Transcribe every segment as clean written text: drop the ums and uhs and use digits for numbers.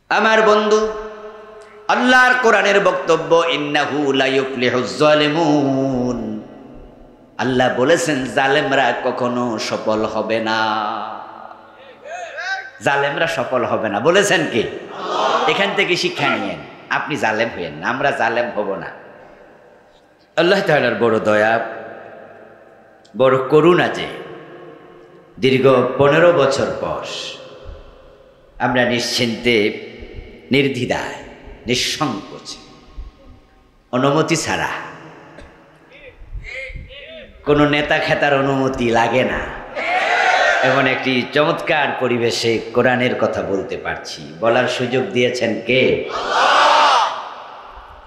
আমার বন্ধু, আল্লাহর কোরআনের বক্তব্য ইন্নাহু লা ইউফলিহুজ জালিমুন। আল্লাহ বলেছেন জালেমরা কখনো সফল হবে না, জালেমরা সফল হবে না বলেছেন কি? এখান থেকে শিক্ষা নিয়েন, আপনি জালেম হইয়েন না, আমরা জালেম হব না। আল্লাহ তাআলার বড় দয়া, বড় করুণা যে দীর্ঘ 15 বছর পর আমরা নিশ্চিন্তে, নির্দ্বিধায়, নিঃসংকোচে, অনুমতি ছাড়া, কোনো নেতা খেতার অনুমতি লাগে না, এমন একটি চমৎকার পরিবেশে কোরআনের কথা বলতে পারছি। বলার সুযোগ দিয়েছেন কে?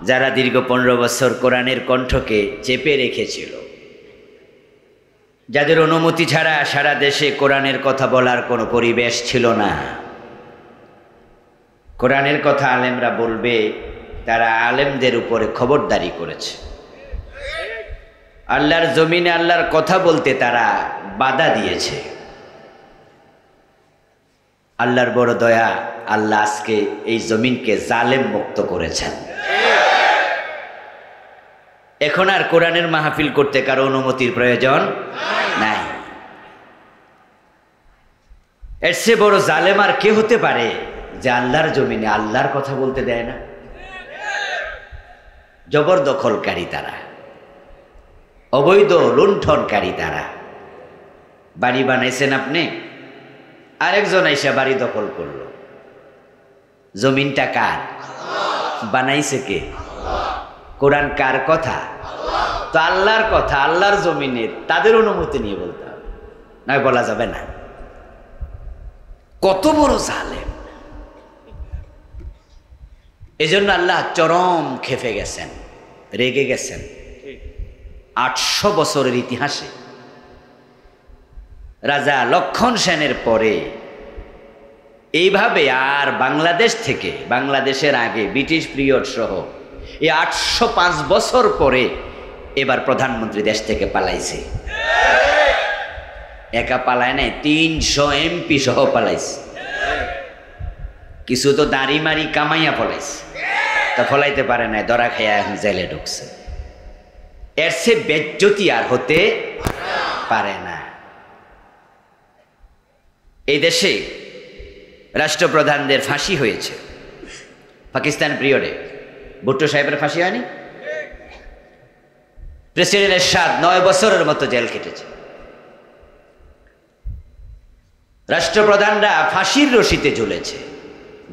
যারা দীর্ঘ 15 বছর কোরআনের কণ্ঠকে চেপে রেখেছিল, যাদের অনুমতি ছাড়া সারা দেশে কোরআনের কথা বলার কোনো পরিবেশ ছিল না। কোরআনের কথা আলেমরা বলবে, তারা আলেমদের উপরে খবরদারি করেছে। আল্লাহর জমিনে আল্লাহর কথা বলতে তারা বাধা দিয়েছে। আল্লাহর বড় দয়া, আল্লাহ আজকে এই জমিনকে জালেম মুক্ত করেছেন। এখন আর কোরআনের মাহফিল করতে কারো অনুমতির প্রয়োজন নাই। এর চেয়ে বড় জালেম আর কে হতে পারে যে আল্লাহর জমিনে আল্লাহর কথা বলতে দেয় না? জবরদখলকারী তারা, অবৈধ লুণ্ঠনকারী তারা। বাড়ি বানাইছেন আপনি, আরেকজন আইসা বাড়ি দখল করলো। জমিনটা কার? বানাইছে কে? কোরআন কার কথা? তো আল্লাহর কথা, আল্লাহর জমিনে তাদের অনুমতি নিয়ে বলতে হবে, নয় বলা যাবে না। কত বড় জালেম! এজন্য আল্লাহ চরম খেপে গেছেন, রেগে গেছেন। 800 বছরের ইতিহাসে রাজা লক্ষণ সেনের পরে এইভাবে আর বাংলাদেশ থেকে, বাংলাদেশের আগে ব্রিটিশ পিরিয়ড সহ এই 805 বছর পরে এবার প্রধানমন্ত্রী দেশ থেকে পালাইছে। একা পালায় নাই, 300 এমপি সহ পালাইছে। কিছু তো দাড়ি মারি কামাইয়া ফলাইছে, তা ফলাইতে পারে নাই, ধরা খাইয়া এখন জেলে ঢুকছে। এর সে বেজ্জতি আর হতে পারে না। এই দেশে রাষ্ট্রপ্রধানদের ফাঁসি হয়েছে। পাকিস্তান পিরিয়ডে ভুট্টো সাহেবের ফাঁসি হয়নি? প্রেসিডেন্ট এরশাদ 9 বছরের মতো জেল কেটেছে। রাষ্ট্রপ্রধানরা ফাঁসির রশিতে ঝুলেছে,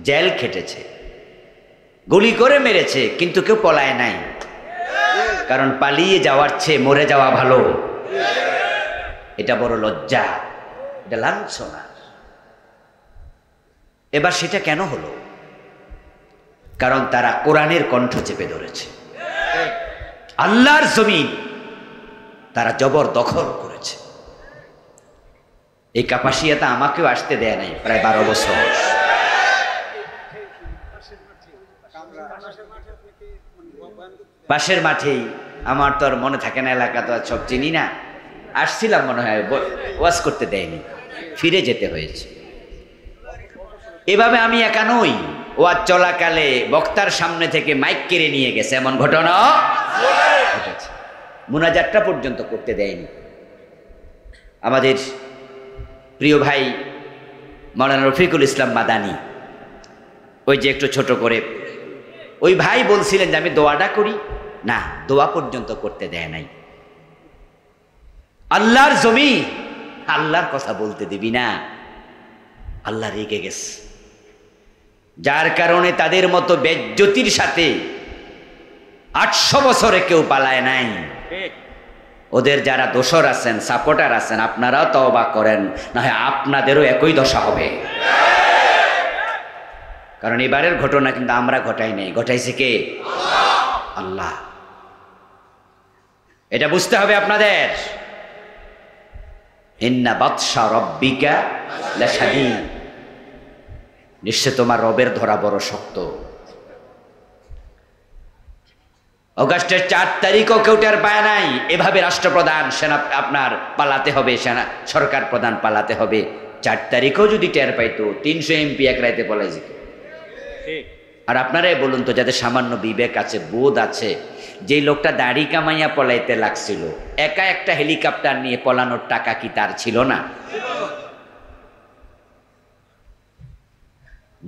জেল খেটেছে, গুলি করে মেরেছে, কিন্তু কেউ পলায় নাই। কারণ পালিয়ে যাওয়ার চেয়ে মরে যাওয়া ভালো। এটা বড় লজ্জা, এটা লাঞ্ছনা। এবার সেটা কেন হলো? কারণ তারা কোরআনের কণ্ঠ চেপে ধরেছে। আল্লাহর জমিন তারা জবরদখল করেছে। এই কাপাসিয়াটা আমাকেও আসতে দেয় নাই প্রায় 12 বছর। পাশের মাঠেই, আমার তো আর মনে থাকে না, এলাকা তো আর সব চিনি না। আসছিলাম মনে হয়, ওয়াজ করতে দেয়নি, ফিরে যেতে হয়েছে। এভাবে আমি একা নই, ওয়াজ চলাকালে বক্তার সামনে থেকে মাইক কেড়ে নিয়ে গেছে, এমন ঘটনা ঘটেছে। মুনাজাতটা পর্যন্ত করতে দেয়নি। আমাদের প্রিয় ভাই মাওলানা রফিকুল ইসলাম মাদানী, ওই যে একটু ছোট করে, ওই ভাই বলছিলেন যে আমি দোয়াটা করি না, দোয়া পর্যন্ত করতে দেয় নাই। আল্লাহর জমি, আল্লাহর কথা বলতে দিবি না, আল্লাহ রেগে গেছে। যার কারণে তাদের মতো বেজ্জতির সাথে 800 বছরে কেউ পালায় নাই। ওদের যারা দোসর আছেন, সাপোর্টার আছেন, আপনারাও তওবা করেন, না হয় আপনাদেরও একই দশা হবে। কারণ এবারের ঘটনা কিন্তু আমরা ঘটাই নাই, ঘটাইছে কে? আল্লাহ। এটা বুঝতে হবে আপনাদের। ইন্না বাতশা রাব্বিকা লাশাদীদ, নিশ্চয় তোমার রবের ধরা বড় শক্ত। অগাস্টের 4 তারিখও কেউ টের পায় নাই। এভাবে রাষ্ট্রপ্রধান, সেনা আপনার পালাতে হবে, সেনা সরকার প্রধান পালাতে হবে। 4 তারিখও যদি টের পাইতো, 300 এমপি এক রাইতে পলাই যেত। আর আপনারাই বলুন তো, যাদের সামান্য বিবেক আছে, বোধ আছে, যেই লোকটা দাড়ি কামাইয়া পলাইতে লাগছিল, একা একটা হেলিকপ্টার নিয়ে পলানোর টাকা কি তার ছিল না?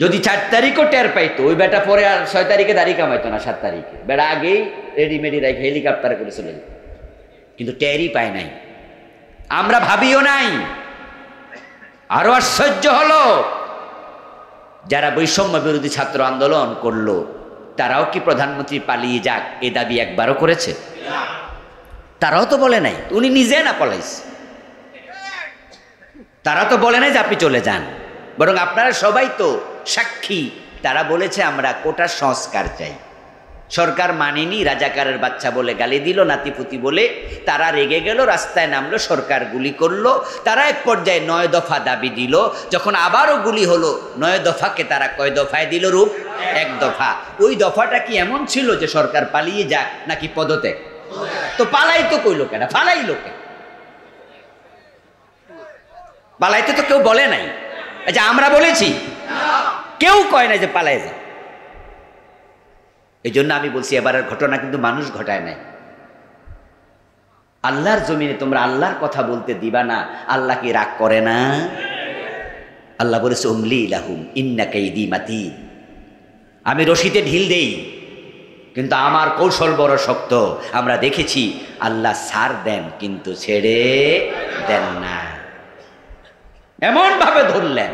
যদি 4 তারিখও টের পাইতো, ওই বেটা পরে আর 6 তারিখে দাড়ি কামাইতো না, 7 তারিখে বেটা আগেই রেডিমেডি রাখে হেলিকপ্টার করে চলে যেত, কিন্তু টেরই পায় নাই। আমরা ভাবিও নাই। আরো আশ্চর্য হলো, যারা বৈষম্য বিরোধী ছাত্র আন্দোলন করলো, তারাও কি প্রধানমন্ত্রী পালিয়ে যাক এ দাবি একবারও করেছে? তারাও তো বলে নাই, উনি নিজে না পলাইছে। তারা তো বলে নাই যে আপনি চলে যান, বরং আপনারা সবাই তো সাক্ষী। তারা বলেছে আমরা কোটার সংস্কার চাই। সরকার মানেনি, রাজাকারের বাচ্চা বলে গালি দিল, নাতিপুতি বলে তারা রেগে গেল, রাস্তায় নামলো, সরকার গুলি করলো। তারা এক পর্যায়ে 9 দফা দাবি দিল। যখন আবারও গুলি হলো, 9 দফাকে তারা কয় দফায় দিল রূপ? 1 দফা। ওই দফাটা কি এমন ছিল যে সরকার পালিয়ে যাক নাকি পদত্যাগ? তো পালাই তো কইলো কেন? ফালাই লোকে পালাইতে তো কেউ বলে নাই। আচ্ছা, আমরা বলেছি? কেউ কয় নাই যে পালাই যায়। এই জন্য আমি বলছি, এবারের ঘটনা কিন্তু মানুষ ঘটায় নাই। আল্লাহর জমিনে তোমরা আল্লাহর কথা বলতে দিবা না, আল্লাহ কি রাগ করে না? আল্লাহ বলেছে উমলি লাহুম ইন্না কাইদি মাতিন। আমি রশিতে ঢিল দেই, কিন্তু আমার কৌশল বড় শক্ত। আমরা দেখেছি আল্লাহ ছাড় দেন কিন্তু ছেড়ে দেন না। এমন ভাবে ধরলেন,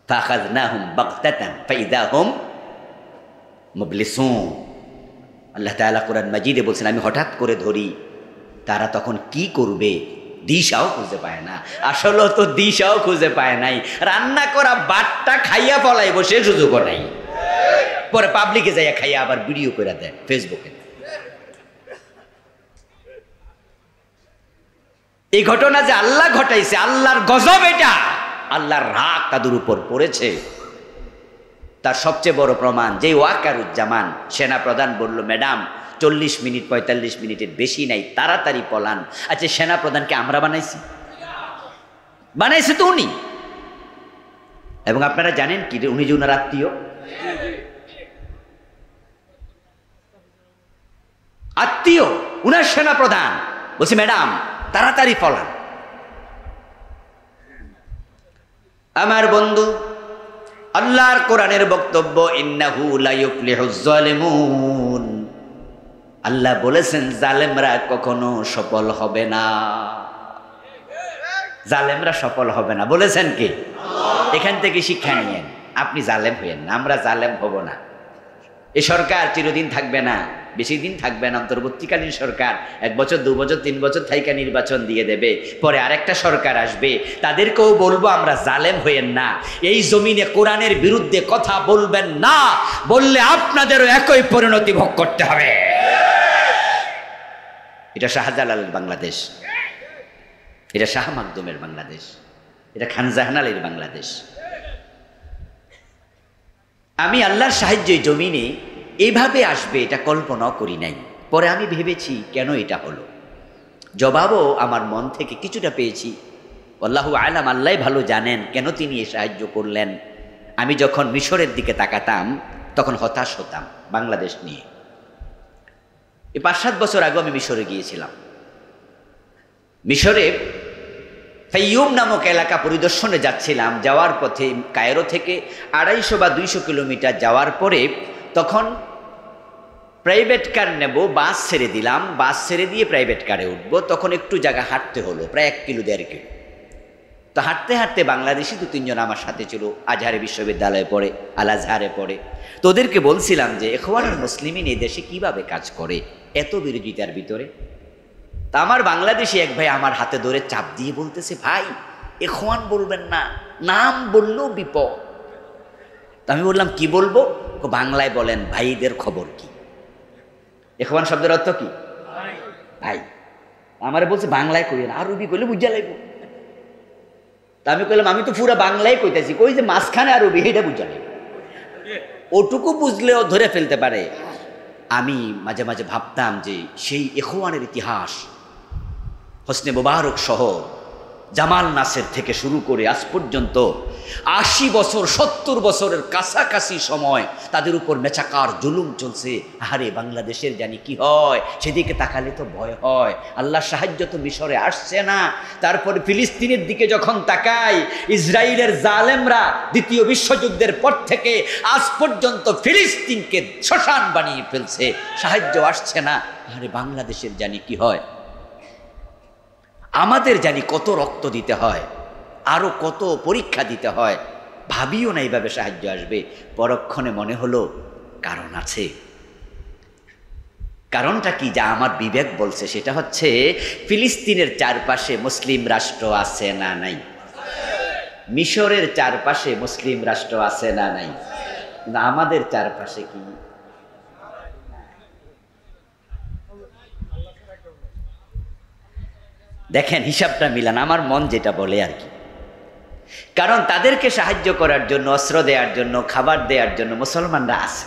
ফাখাযনাহুম বাগতাতান ফাইযা হুম মুবলিসুন। আল্লাহ তাআলা কোরআন মাজিদে বলছেন, আমি হঠাৎ করে ধরি, তারা তখন কি করবে দিশাও খুঁজে পায় না। আসলে তো দিশাও খুঁজে পায় নাই, রান্না করা বাটটা খাইয়া পলাই বসে সুযোগও নাই। পরে পাবলিকে যাইয়া খাইয়া আবার ভিডিও করে দেয় ফেসবুকে। এই ঘটনা যে আল্লাহ ঘটাইছে, আল্লাহর গজব এটা, আল্লাহর রাগ তাদের উপর পড়েছে। তার সবচেয়ে বড় প্রমাণ, যে ওয়াকারুজ্জামান সেনা প্রধান বলল, ম্যাডাম 40 মিনিট 45 মিনিটের বেশি নাই, তাড়াতাড়ি পলান। আচ্ছা, সেনা প্রধানকে আমরা বানাইছি? বানাইছে তো উনি। এবং আপনারা জানেন কি, উনি যে উনার আত্মীয়, উনার সেনা প্রধান বলছে, ম্যাডাম তাড়াতাড়ি পলান। আমার বন্ধু, আল্লাহর কোরআনের বক্তব্য, ইন্নাহু লা ইউফলিহুজ জালিমুন। আল্লাহ বলেছেন জালেমরা কখনো সফল হবে না। জালেমরা সফল হবে না বলেছেন কি? এখান থেকে শিক্ষা নিয়েন, আপনি জালেম হইয়েন না, আমরা জালেম হব না। এই সরকার চিরদিন থাকবে না, বেশি দিন থাকবে না। অন্তর্বর্তীকালীন সরকার 1 বছর 2 বছর 3 বছর থাইকা নির্বাচন দিয়ে দেবে, পরে আরেকটা সরকার আসবে। তাদেরকেও বলবো আমরা জালেম হইয়েন না, এই জমিনে কোরআনের বিরুদ্ধে কথা বলবেন না, বললে আপনাদেরও একই পরিণতি ভোগ করতে হবে। এটা শাহজালালের বাংলাদেশ, এটা শাহ মাকদুমের বাংলাদেশ, এটা খান জাহান আলীর বাংলাদেশ। আমি আল্লাহর সাহায্যে জমিনে এইভাবে আসবে এটা কল্পনাও করি নাই। পরে আমি ভেবেছি কেন এটা হলো, জবাবও আমার মন থেকে কিছুটা পেয়েছি। আল্লাহু আলাম, আল্লাহ ভালো জানেন কেন তিনি এই সাহায্য করলেন। আমি যখন মিশরের দিকে তাকাতাম তখন হতাশ হতাম বাংলাদেশ নিয়ে। এই 5-7 বছর আগে আমি মিশরে গিয়েছিলাম। মিশরে ফাইয়ুম নামক এলাকা পরিদর্শনে যাচ্ছিলাম। যাওয়ার পথে কায়রো থেকে 250 বা 200 কিলোমিটার যাওয়ার পরে তখন প্রাইভেট কার নেব, বাস ছেড়ে দিলাম, বাস ছেড়ে দিয়ে প্রাইভেট কারে উঠবো। তখন একটু জায়গা হাঁটতে হলো, প্রায় 1 কিলো 1.5 কিলো। তো হাঁটতে হাঁটতে বাংলাদেশি 2-3 জন আমার সাথে ছিল, আজহারে বিশ্ববিদ্যালয়ে পড়ে, আল আজহারে পড়ে। তো ওদেরকে বলছিলাম যে ইখওয়ানুল মুসলিমিন এই দেশে কিভাবে কাজ করে এত বিরোধিতার ভিতরে। তা আমার বাংলাদেশি এক ভাই আমার হাতে ধরে চাপ দিয়ে বলতেছে, ভাই ইখওয়ান বলবেন না, নাম বললেও বিপদ। তা আমি বললাম কি বলবো? বাংলায় বলেন ভাইদের খবর কি। ইখওয়ান শব্দের অর্থ কি? ভাই। আমারে বলছে বাংলায় কই না, আরবি কইলে বুঝা লাগবে। তা আমি কইলাম আমি তো পুরা বাংলায় কইতেছি, কই যে মাঝখানে আরবি এটা বুঝা লাগবে। ওটুকু বুঝলেও ধরে ফেলতে পারে। আমি মাঝে মাঝে ভাবতাম যে সেই ইখওয়ানের ইতিহাস, হোসনে মোবারক শহর জামাল নাসের থেকে শুরু করে আজ পর্যন্ত ৮০ বছর ৭০ বছরের কাছাকাছি সময় তাদের উপর মেচাকার জুলুম চলছে। আরে বাংলাদেশের জানি কি হয়, সেদিকে তাকালে তো ভয় হয়। আল্লাহ সাহায্য তো মিশরে আসছে না। তারপরে ফিলিস্তিনের দিকে যখন তাকাই, ইসরায়েলের জালেমরা দ্বিতীয় বিশ্বযুদ্ধের পর থেকে আজ পর্যন্ত ফিলিস্তিনকে শ্মশান বানিয়ে ফেলছে, সাহায্য আসছে না। আরে বাংলাদেশের জানি কি হয়, আমাদের জানি কত রক্ত দিতে হয়, আরো কত পরীক্ষা দিতে হয়। ভাবিও না এইভাবে সাহায্য আসবে। পরক্ষণে মনে হলো কারণ আছে। কারণটা কি, যা আমার বিবেক বলছে সেটা হচ্ছে ফিলিস্তিনের চারপাশে মুসলিম রাষ্ট্র আছে না নাই? মিশরের চারপাশে মুসলিম রাষ্ট্র আছে না নাই? না, আমাদের চারপাশে কি? দেখেন হিসাবটা মিলান, আমার মন যেটা বলে আর কি। কারণ তাদেরকে সাহায্য করার জন্য, অস্ত্র দেওয়ার জন্য, খাবার দেওয়ার জন্য মুসলমানরা আছে।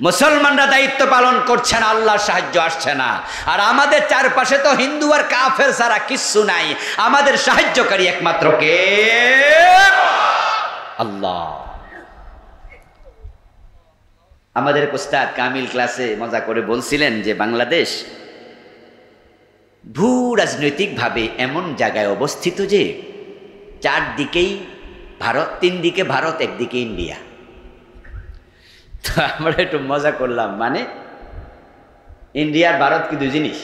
মুসলমানরা দায়িত্ব পালন করছে না, আল্লাহর সাহায্য আসছে না। আর আমাদের চারপাশে তো হিন্দু আর কাফের ছাড়া কিচ্ছু নাই। আমাদের সাহায্যকারী একমাত্র কে? আল্লাহ। আমাদের উস্তাদ কামিল ক্লাসে মজা করে বলছিলেন যে বাংলাদেশ ভূ রাজনৈতিকভাবে এমন জায়গায় অবস্থিত যে চারদিকেই ভারত, তিন দিকে ভারত, একদিকে ইন্ডিয়া। তো আমরা একটু মজা করলাম, মানে ইন্ডিয়ার ভারত কি দুই জিনিস?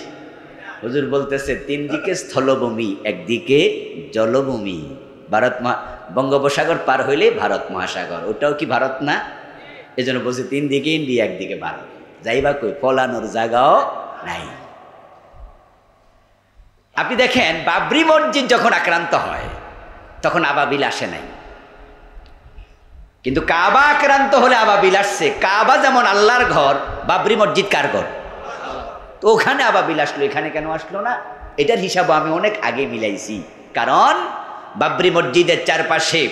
হুজুর বলতেছে তিন দিকে স্থলভূমি, একদিকে জলভূমি। ভারত বঙ্গোপসাগর পার হইলে ভারত মহাসাগর, ওটাও কি ভারত না? এই জন্য বলছে তিন দিকে ইন্ডিয়া, একদিকে ভারত। যাইবা কই, ফলানোর জায়গাও নাই। আপনি দেখেন বাবরি মসজিদ যখন আক্রান্ত হয় তখন আবাবিল আসে নাই, কিন্তু কাবা আক্রান্ত হলে আবাবিল আসছে। কাবা যেমন আল্লাহর ঘর, বাবরি মসজিদ কার ঘর? তো ওখানে আবাবিল আসলো, এখানে কেন আসলো না? এটার হিসাব আমি অনেক আগে মিলাইছি। কারণ বাবরি মসজিদের চারপাশে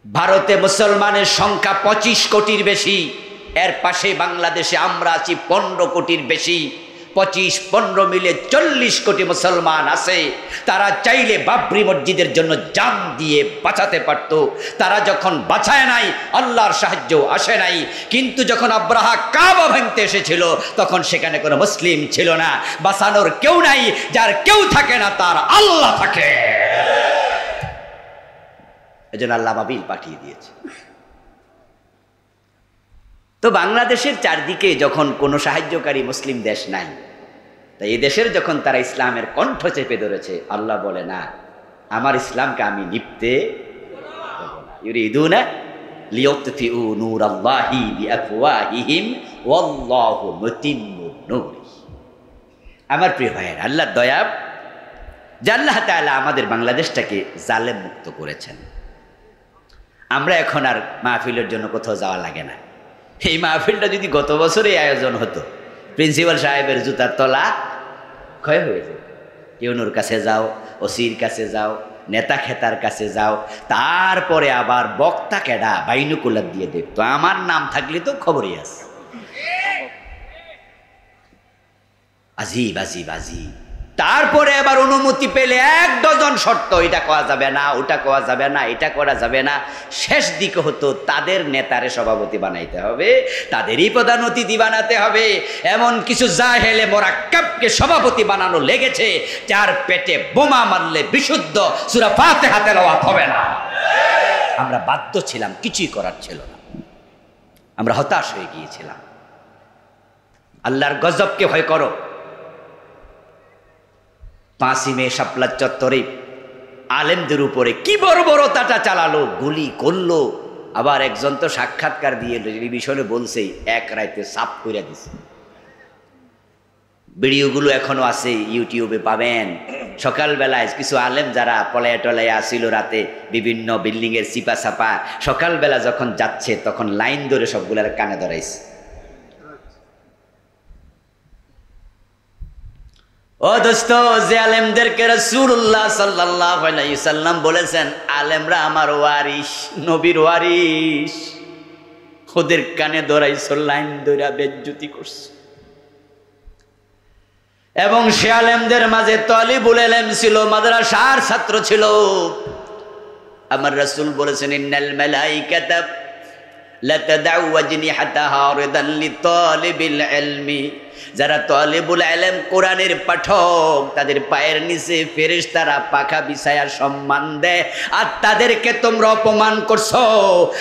ভারতে মুসলমানের সংখ্যা 25 কোটির বেশি, এর পাশে বাংলাদেশে আমরা আছি 15 কোটির বেশি। 25-15 মিলে 40 কোটি মুসলমান আছে। তারা চাইলে বাবরি মসজিদের জন্য জান দিয়ে বাঁচাতে পারত। তারা যখন বাঁচায় নাই, আল্লাহর সাহায্য আসে নাই। কিন্তু যখন আব্রাহা কাবা ভাঙতে এসেছিল তখন সেখানে কোনো মুসলিম ছিল না। বাঁচানোর কেউ নাই, যার কেউ থাকে না তার আল্লাহ থাকে। এজন্য আল্লাহ বাবিল পাঠিয়ে দিয়েছে। তো বাংলাদেশের চারদিকে যখন কোনো সাহায্যকারী মুসলিম দেশ নাই, তাই এই দেশের যখন তারা ইসলামের কণ্ঠ চেপে ধরেছে, আল্লাহ বলে না, আমার ইসলামকে আমি নিপতে ইউরিদুনা লিয়ুতফিউ নূরাল্লাহি বিআফওয়াহিহিম ওয়াল্লাহু মুতিম্মু নূরিহি। আমার প্রিয় ভাইয়েরা, আল্লাহর দয়া যে আল্লাহ তাআলা আমাদের বাংলাদেশটাকে জালেম মুক্ত করেছেন। আমরা এখন আর মাহফিলের জন্য কোথাও যাওয়া লাগে না। এই মাহফিলটা যদি গত বছরে আয়োজন হতো, প্রিন্সিপাল সাহেবের জুতার তলা ক্ষয় হয়ে যেত। ইউনুর কাছে যাও, ওসির কাছে যাও, নেতা খেতার কাছে যাও, তারপরে আবার বক্তা কেডা বাইনুকুলার দিয়ে দেখতো। আমার নাম থাকলে তো খবরই আছে। আজিব আজিব আজিব। তারপরে আবার অনুমতি পেলে 1 ডজন শর্ত, এটা করা যাবে না, ওটা করা যাবে না, এটা করা যাবে না। শেষ দিকে হতো তাদের নেতারে সভাপতি বানাইতে হবে, তাদেরই প্রধান অতিথি বানাতে হবে। এমন কিছু জাহেলে মোরাক্কাবকে সভাপতি বানানো লেগেছে, যার পেটে বোমা মারলে বিশুদ্ধ সূরা ফাতিহা তেলাওয়াত হবে না। আমরা বাধ্য ছিলাম, কিছুই করার ছিল না। আমরা হতাশ হয়ে গিয়েছিলাম। আল্লাহর গজবকে ভয় করো। 5ই মে শাপলা চত্বরে আলেমদের উপরে কি বর্বরতাটা চালালো, গুলি করলো। আবার একজন তো সাক্ষাৎকার দিয়ে টেলিভিশনে বলছেই, এক রাতে সাফ করে দিছে। ভিডিওগুলো এখনো আছে, ইউটিউবে পাবেন। সকালবেলায় কিছু আলেম যারা পলায়া টলায়া আসিল রাতে বিভিন্ন বিল্ডিংয়ের চিপা চাপা, সকালবেলা যখন যাচ্ছে তখন লাইন ধরে সবগুলার কানে ধরাইছে। ও দোস্ত, যে আলেমদেরকে রাসূলুল্লাহ সাল্লাল্লাহু আলাইহি সাল্লাম বলেছেন আলেমরা আমার ওয়ারিস, নবীর ওয়ারিস, ওদের কানে ধরাইছো, লাইন ধরে বেজ্জতি করছে। এবং সে আলেমদের মাঝে তালিবুল ইলম ছিল, মাদ্রাসার ছাত্র ছিল। আমার রাসূল বলেছেন, ইন্নাল মালাইকাতা লাতাদাউ আজনিহাতাহা রিদান লিতালিবিল ইলমি। যারা তালিবুল ইলম, কোরআনের পাঠক, তাদের পায়ের নিচে ফেরেশতারা পাখা বিছায়া সম্মান দেয়। আর তাদেরকে তোমরা অপমান করছো,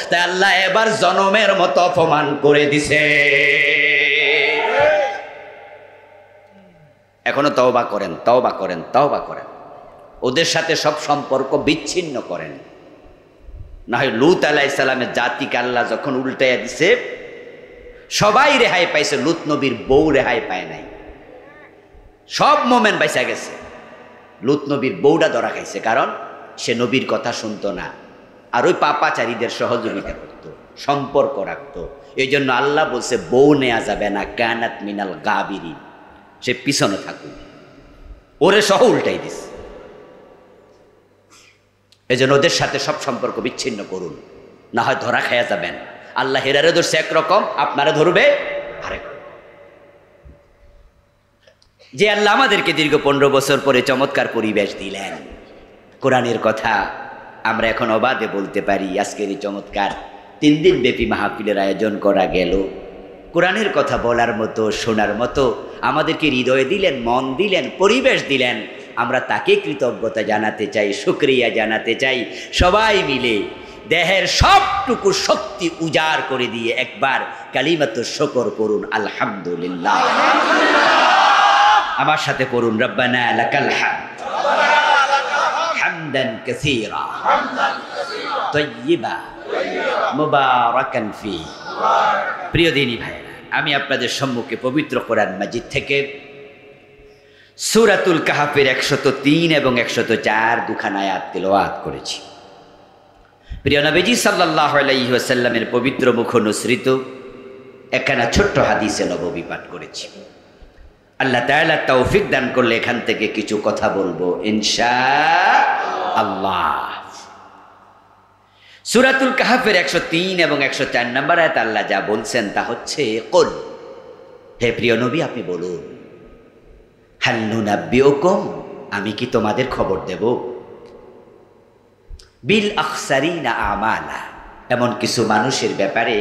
তাই আল্লাহ এবার জনমের মতো অপমান করে দিছে। এখনো তওবা করেন, তওবা করেন, তওবা করেন। ওদের সাথে সব সম্পর্ক বিচ্ছিন্ন করেন। না হয় লূত আলাইহিস সালামের জাতিকে আল্লাহ যখন উল্টাইয়া দিছে, সবাই রেহাই পাইছে, লূত নবীর বউ রেহাই পায় নাই। সব মোমেন বাইসা গেছে, লূত নবীর বউটা ধরা খাইছে, কারণ সে নবীর কথা শুনতো না, আর ওই পাপাচারীদের সহযোগিতা করত, সম্পর্ক রাখত। এই জন্য আল্লাহ বলছে বউ নেওয়া যাবে না, কানাত মিনাল গাবিরিন, সে পিছনে থাকুক। ওরে সহ উল্টাই দিস। এই জন্য ওদের সাথে সব সম্পর্ক বিচ্ছিন্ন করুন, না হয় ধরা খাইয়া যাবেন। আল্লাহ হেরারে ধরছে একরকম, আপনারা ধরবে আরেক। যে আল্লাহ আমাদেরকে দীর্ঘ 15 বছর পরে চমৎকার পরিবেশ দিলেন, কোরআনের কথা আমরা এখন অবাধে বলতে পারি। আজকের এই চমৎকার 3 দিন ব্যাপী মাহফিলের আয়োজন করা গেল। কোরআনের কথা বলার মতো, শোনার মতো আমাদেরকে হৃদয়ে দিলেন, মন দিলেন, পরিবেশ দিলেন। আমরা তাকে কৃতজ্ঞতা জানাতে চাই, শুকরিয়া জানাতে চাই। সবাই মিলে দেহের সবটুকু শক্তি উজাড় করে দিয়ে একবার কালিমাতু শুকর করুন, আলহামদুলিল্লাহ। আমার সাথে পড়ুন, রব্বানা লাকাল হামদ হামদান কাসীরা তাইয়্যিবা মুবারাকান ফি। প্রিয় দিনী ভাইরা, আমি আপনাদের সম্মুখে পবিত্র কোরআন মাজিদ থেকে সূরাতুল কাহফের 103 এবং 104 দুখানা আয়াত তেলাওয়াত করেছি। প্রিয় নবীজি সাল্লাল্লাহু আলাইহি ওয়াসাল্লামের পবিত্র মুখ অনুসৃত একখানা ছোট্ট হাদিসে নববী পাঠ করেছি। আল্লাহ তাআলা তৌফিক দান করলে এখান থেকে কিছু কথা বলবো ইনশাআল্লাহ। সূরাতুল কাহফের 103 এবং 104 নম্বর আয়াত আল্লাহ যা বলছেন তা হচ্ছে, কুল, হে প্রিয় নবী আপনি বলুন, হাল নুনাব্বিউকুম, আমি কি তোমাদের খবর দেব, বিল আখসারিনা আমালা, এমন কিছু মানুষের ব্যাপারে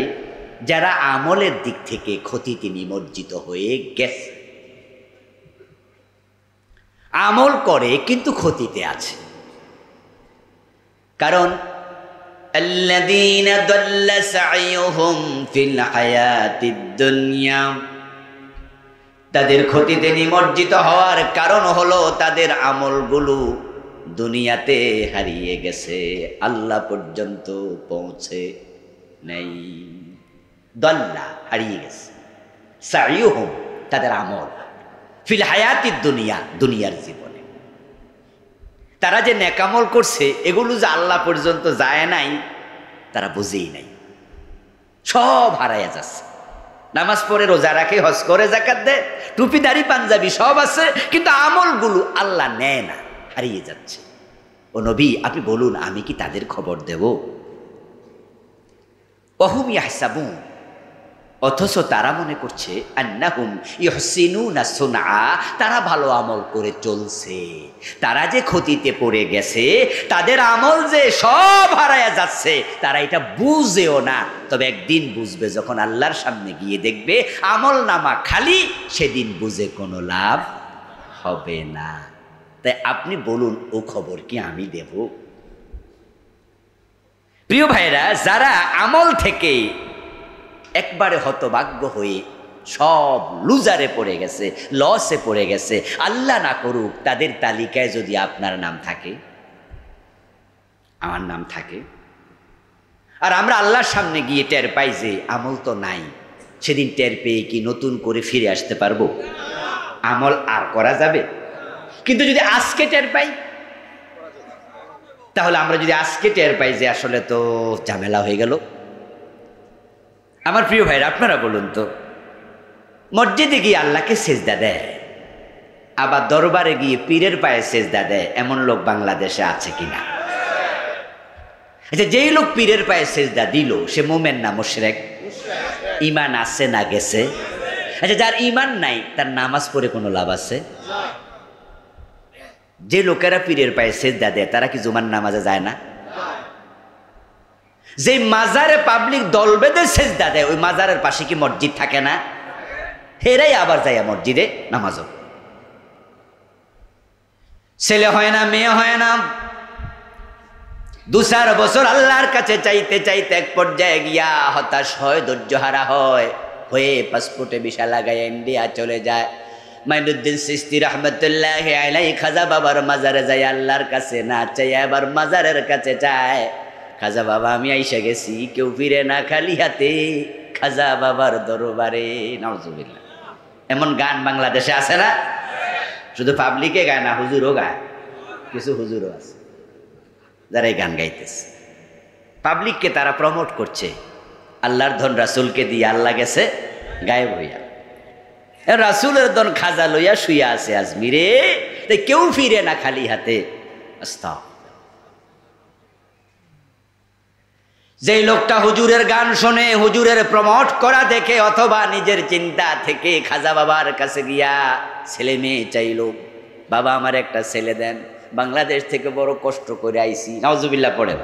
যারা আমলের দিক থেকে ক্ষতিতে নিমজ্জিত হয়ে গেছে। আমল করে কিন্তু ক্ষতিতে আছে। কারণ আল্লাযীনা দাল্লা সা'য়ুহুম ফিল হায়াতিদ দুনিয়া, তাদের ক্ষতিতে নিমজ্জিত হওয়ার কারণ হলো তাদের আমলগুলো দুনিয়াতে হারিয়ে গেছে, আল্লাহ পর্যন্ত পৌঁছে নেই। দাল্লা, হারিয়ে গেছে, সা'য়ুহুম, তাদের আমল, ফিল হায়াতিদ দুনিয়া, দুনিয়ার জীবনে তারা যে নেকামল করছে এগুলো যে আল্লাহ পর্যন্ত যায় নাই, তারা বুঝেই নাই, সব হারাইয়া যাচ্ছে। নামাজ পড়ে, রোজা রাখে, হজ করে, যাকাত দেয়, টুপি দাড়ি পাঞ্জাবি সব আছে, কিন্তু আমলগুলো আল্লাহ নেয় না, হারিয়ে যাচ্ছে। ও নবী আপনি বলুন, আমি কি তাদের খবর দেব? ওহুম ইয়াহসাবুন, অথচ তারা মনে করছে, আন্নাহুম ইহসিনুনা সুনআ, তারা ভালো আমল করে চলছে। তারা যে ক্ষতিতে পড়ে গেছে, তাদের আমল যে সব হারায়া যাচ্ছে, তারা এটা বুঝেও না। তবে একদিন বুঝবে, যখন আল্লাহর সামনে গিয়ে দেখবে আমল নামা খালি, সেদিন বুঝে কোনো লাভ হবে না। তাই আপনি বলুন, ও খবর কি আমি দেব? প্রিয় ভাইরা, যারা আমল থেকে একবারে হতভাগ্য হয়ে সব লুজারে পড়ে গেছে, লসে পড়ে গেছে, আল্লাহ না করুক তাদের তালিকায় যদি আপনার নাম থাকে, আমার নাম থাকে, আর আমরা আল্লাহর সামনে গিয়ে টের পাই যে আমল তো নাই, সেদিন টের পেয়ে কি নতুন করে ফিরে আসতে পারবো? আমল আর করা যাবে? কিন্তু যদি আজকে টের পাই, তাহলে আমরা যদি আজকে টের পাই যে আসলে তো ঝামেলা হয়ে গেল। আমার প্রিয় ভাইরা, আপনারা বলুন তো, মসজিদে গিয়ে আল্লাহকে সেজদা দেয়, আবার দরবারে গিয়ে পীরের পায়ে সেজদা দেয়, এমন লোক বাংলাদেশে আছে কিনা? আচ্ছা, যেই লোক পীরের পায়ে সেজদা দিল, সে মুমিন না মুশরিক? ইমান আছে না গেছে? আচ্ছা, যার ইমান নাই তার নামাজ পড়ে কোনো লাভ আছে? যে লোকেরা পীরের পায়ে সেজদা দেয় তারা কি জুমার নামাজে যায় না? যে মাজারে পাবলিক দল বেঁধে সেজদা দেয় ওই মাজারের পাশে কি মসজিদ থাকে না? হেরাই আবার যায় মসজিদে নামাজও। ছেলে হয় না, মেয়ে হয় না, 2-4 বছর আল্লাহর কাছে চাইতে চাইতে এক পর্যায়ে গিয়া হতাশ হয়, ধৈর্যহারা হয়ে পাসপোর্টে ভিসা লাগায় ইন্ডিয়া চলে যায়। মাইনুদ্দিন চিশতি রহমতুল্লাহি আলাইহি খাজা বাবার মাজারে যায়, আল্লাহর কাছে না চাই এবার মাজারের কাছে চায়। খাজা বাবা আমি আইসা গেছি, কেউ ফিরে না খালি হাতে, খাজা বাবার দরবারে। নাউজুবিল্লাহ। এমন গান বাংলাদেশে আছে না? শুধু পাবলিকে গায় না, হুজুরও গায়, কিছু হুজুরও আছে যারা এই গান গাইতেছে। পাবলিককে তারা প্রমোট করছে, আল্লাহর ধন রাসূলকে দিয়ে আল্লাহ গেছে গায়েব হইয়া। রাসূলের ধন খাজা লইয়া শুইয়া আছে আজমিরে, কেউ ফিরে না খালি হাতে। আস্তাগফিরুল্লাহ। যেই লোকটা হুজুরের গান শোনে, হুজুরের প্রমোট করা দেখে অথবা নিজের চিন্তা থেকে খাজা বাবার কাছে গিয়া ছেলে মেয়ে চাইল, বাবা আমার একটা ছেলে দেন, বাংলাদেশ থেকে বড় কষ্ট করে আইছি। নাউজুবিল্লাহ পড়েন।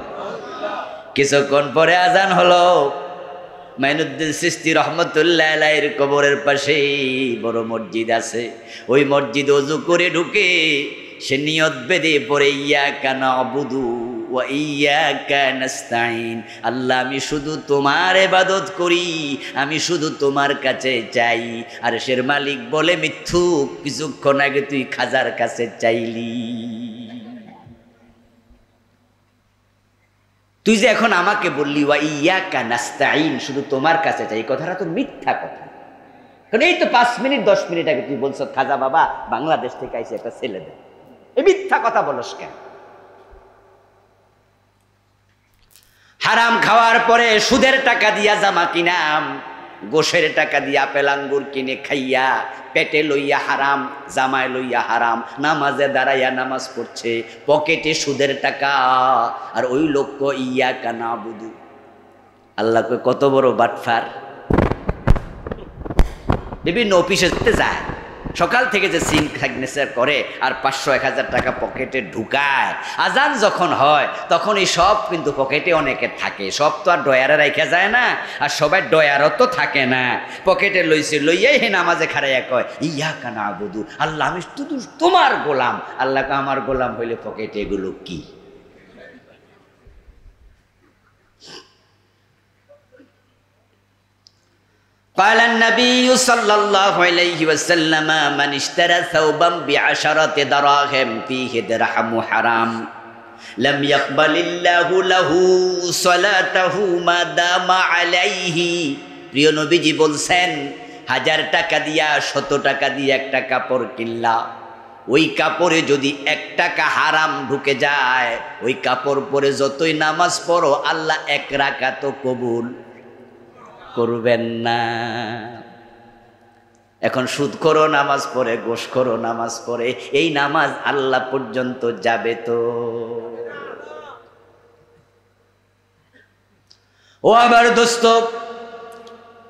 কিছুক্ষণ পরে আজান হলো। মাইনুদ্দিন চিশতি রহমতুল্লাহ আলাইহির কবরের পাশে বড় মসজিদ আছে, ওই মসজিদ ওযু করে ঢুকে সে নিয়ত বেঁধে পড়ে ইয়াকা না'বুদু ওয়া ইয়াকা নাস্তাইন, আল্লাহ আমি শুধু তোমার ইবাদত করি, আমি শুধু তোমার কাছে চাই। আর সের মালিক বলে মিথ্যুক, কিছুক্ষণ আগে তুই খাজার কাছে চাইলি, তুই যে এখন আমাকে বললি ওয়া ইয়াকা নাস্তাইন, শুধু তোমার কাছে চাই, কথাটা তো মিথ্যা কথা। কারণ এই তো 5 মিনিট 10 মিনিট আগে তুই বলছ খাজা বাবা বাংলাদেশ থেকে আইছে একটা ছেলে দেন, এই মিথ্যা কথা বলস কেন? হারাম খাওয়ার পরে সুদের টাকা দিয়া জামা কিনাম, গোশের টাকা দিয়া আপেল আঙ্গুর কিনে খাইয়া পেটে লইয়া হারাম, জামায় লইয়া হারাম, নামাজে দাঁড়াইয়া নামাজ পড়ছে, পকেটে সুদের টাকা। আর ওই লোক ইয়াকা না'বুদু, আল্লাহ কত বড় বাটফার। বিভিন্ন অফিসে যায়, সকাল থেকে যে সিগনেচার করে আর 500-1000 টাকা পকেটে ঢুকায়, আজান যখন হয় তখন এই সব কিন্তু পকেটে অনেকের থাকে, সব তো আর ডয়ারে রাখা যায় না, আর সবাই ডয়ারও তো থাকে না, পকেটে লইয়াই হে নামাজে খাড়াইয়া কয় ইয়াকা না'বুদু, আল্লাহ আমি শুধু তোমার গোলাম। আল্লাহকে আমার গোলাম হইলে পকেটে এগুলো কি? قال النبي صلى الله عليه وسلم من اشترى ثوبا ب10 دراهم فيه درهم حرام لم يقبل الله له صلاته ما دام عليه। প্রিয় নবীজি বলছেন 1000 টাকা দিয়া 100 টাকা দিয়ে একটা কাপড় কিনলা, ওই কাপড়ে যদি 1 টাকা হারাম ঢুকে যায়, ওই কাপড় পরে যতই নামাজ পড়ো আল্লাহ 1 রাকাতও কবুল করবেন না। এখন সুদ করো নামাজ পড়ে, গোশ করো নামাজ পড়ে, এই নামাজ আল্লাহ পর্যন্ত যাবে তো? ও আমার দোস্ত,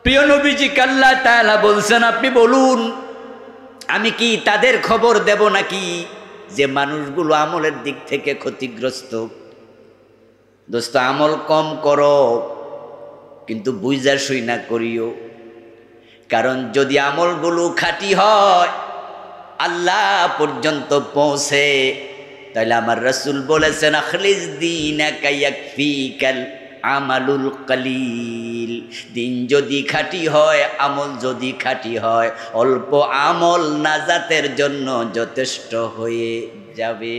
প্রিয় নবীজি আল্লাহ তাআলা বলছেন আপনি বলুন আমি কি তাদের খবর দেব নাকি যে মানুষগুলো আমলের দিক থেকে ক্ষতিগ্রস্ত? দোস্ত আমল কম করো, কিন্তু বুঝা শুই না করিও, কারণ যদি আমলগুলো খাঁটি হয় আল্লাহ পর্যন্ত পৌঁছে, তাহলে আমার রাসূল বলেছেন আখলিস দীনাকা ইয়াকফিকাল আমালুল কলিল। দিন যদি খাঁটি হয়, আমল যদি খাঁটি হয়, অল্প আমল নাজাতের জন্য যথেষ্ট হয়ে যাবে।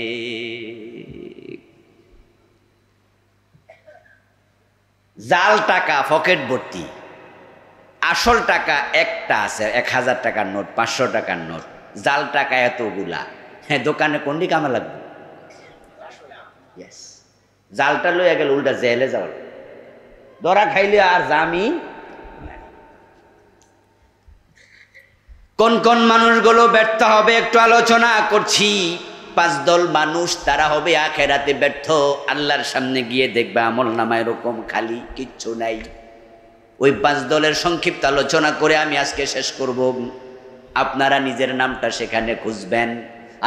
জাল টাকা পকেট ভর্তি, আসল টাকা একটা আছে, 1000 টাকার নোট, 500 টাকার নোট, জাল টাকা এতগুলা। হ্যাঁ, দোকানে কোনটি কামে লাগবে? জালটা লইয়া গেলে উল্টা জেলে যাওয়া, ধরা খাইলে আর জামিন। কোন কোন মানুষগুলো ব্যর্থ হবে একটু আলোচনা করছি। 5 দল মানুষ, তারা হবে আখেরাতে ব্যর্থ। আল্লাহর সামনে গিয়ে দেখবে আমল নামা এরকম খালি, কিচ্ছু নাই। ওই 5 দলের সংক্ষিপ্ত আলোচনা করে আমি আজকে শেষ করব। আপনারা নিজের নামটা সেখানে খুঁজবেন।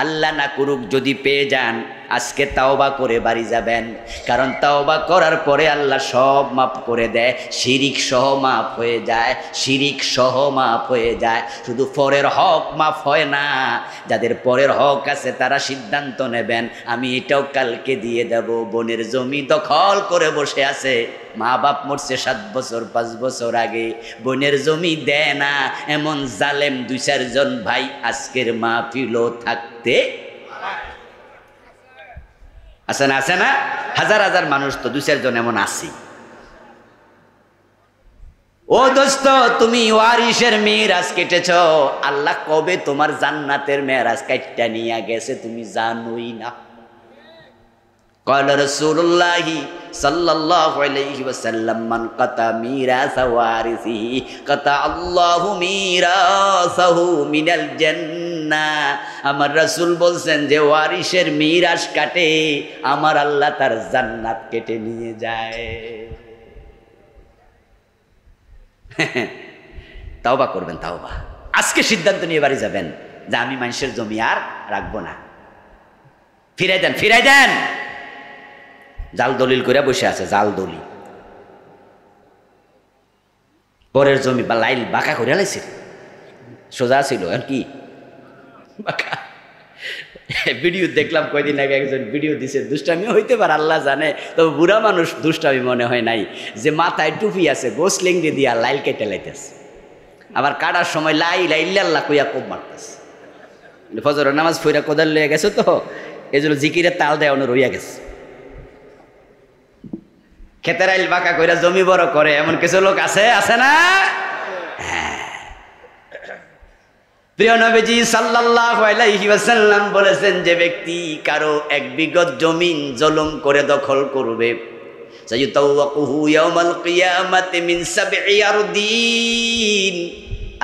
আল্লাহ না করুক যদি পেয়ে যান, আজকে তাওবা করে বাড়ি যাবেন, কারণ তাওবা করার পরে আল্লাহ সব মাফ করে দেয়, শিরিক সহ মাফ হয়ে যায়, শিরিক সহ মাফ হয়ে যায়। শুধু পরের হক মাফ হয় না, যাদের পরের হক আছে তারা সিদ্ধান্ত নেবেন আমি এটাও কালকে দিয়ে দেব। বোনের জমি দখল করে বসে আছে, মা বাপ মরছে 7 বছর 5 বছর আগে, বোনের জমি দেয় না, এমন জালেম 2-4 জন ভাই আজকের মাহফিলও থাকতে আছে না? আছে না? হাজার হাজার মানুষ তো 2-4 জন এমন আছে। ও দোস্ত, তুমি ওয়ারিসের মেরাজ কেটেছ, আল্লাহ কবে তোমার জান্নাতের মেরাজ কাটটা নিয়ে গেছে তুমি জানোই না। قال رسول الله صلى الله عليه وسلم من قطع ميراث وارثه قطع الله ميراثه من الجنة। আমার রাসূল বলছেন যে ওয়ারিসের মিরাস কাটে, আমার আল্লাহ তার জান্নাত কেটে নিয়ে যায়। তাওবা করবেন, তাওবা। আজকে সিদ্ধান্ত নিয়ে বাড়ি যাবেন যে আমি মানুষের জমি আর রাখবো না। ফিরাই দেন, ফিরাই দেন। জাল দলিল করে বসে আছে, জাল দলিল। পরের জমি বা লাইল বাঁকা করে লাইছে, সোজা ছিল আর কি বাঁকা। ভিডিও দেখলাম কয়দিন আগে, একজন ভিডিও দিছে, দুষ্টামি হইতে পারে আল্লাহ জানে, তবে বুড়া মানুষ দুষ্টামি মনে হয় নাই, যে মাথায় টুপি আছে গোসলিংড়ি দিয়া লাইল কেটে লাইতেছে, আবার কাটার সময় লাই লাইল্লাহ কইয়া কোপ মারতেছে। ফজরের নামাজ ফইরা কোদাল লইয়া গেছে তো, এই জন্য জিকিরের তাল দেয় অন্য রইয়া গেছে। খেতের আইল বাঁকা কইরা জমি বড় করে এমন কিছু লোক আছে, আছে না? প্রিয় নবীজি সাল্লাল্লাহু আলাইহি ওয়াসাল্লাম বলেছেন, যে ব্যক্তি কারো 1 বিঘত জমিন জুলুম করে দখল করবে, সাইয়ুতাওয়াকুহু ইয়াউমাল কিয়ামাতি মিন 7 আরদিন,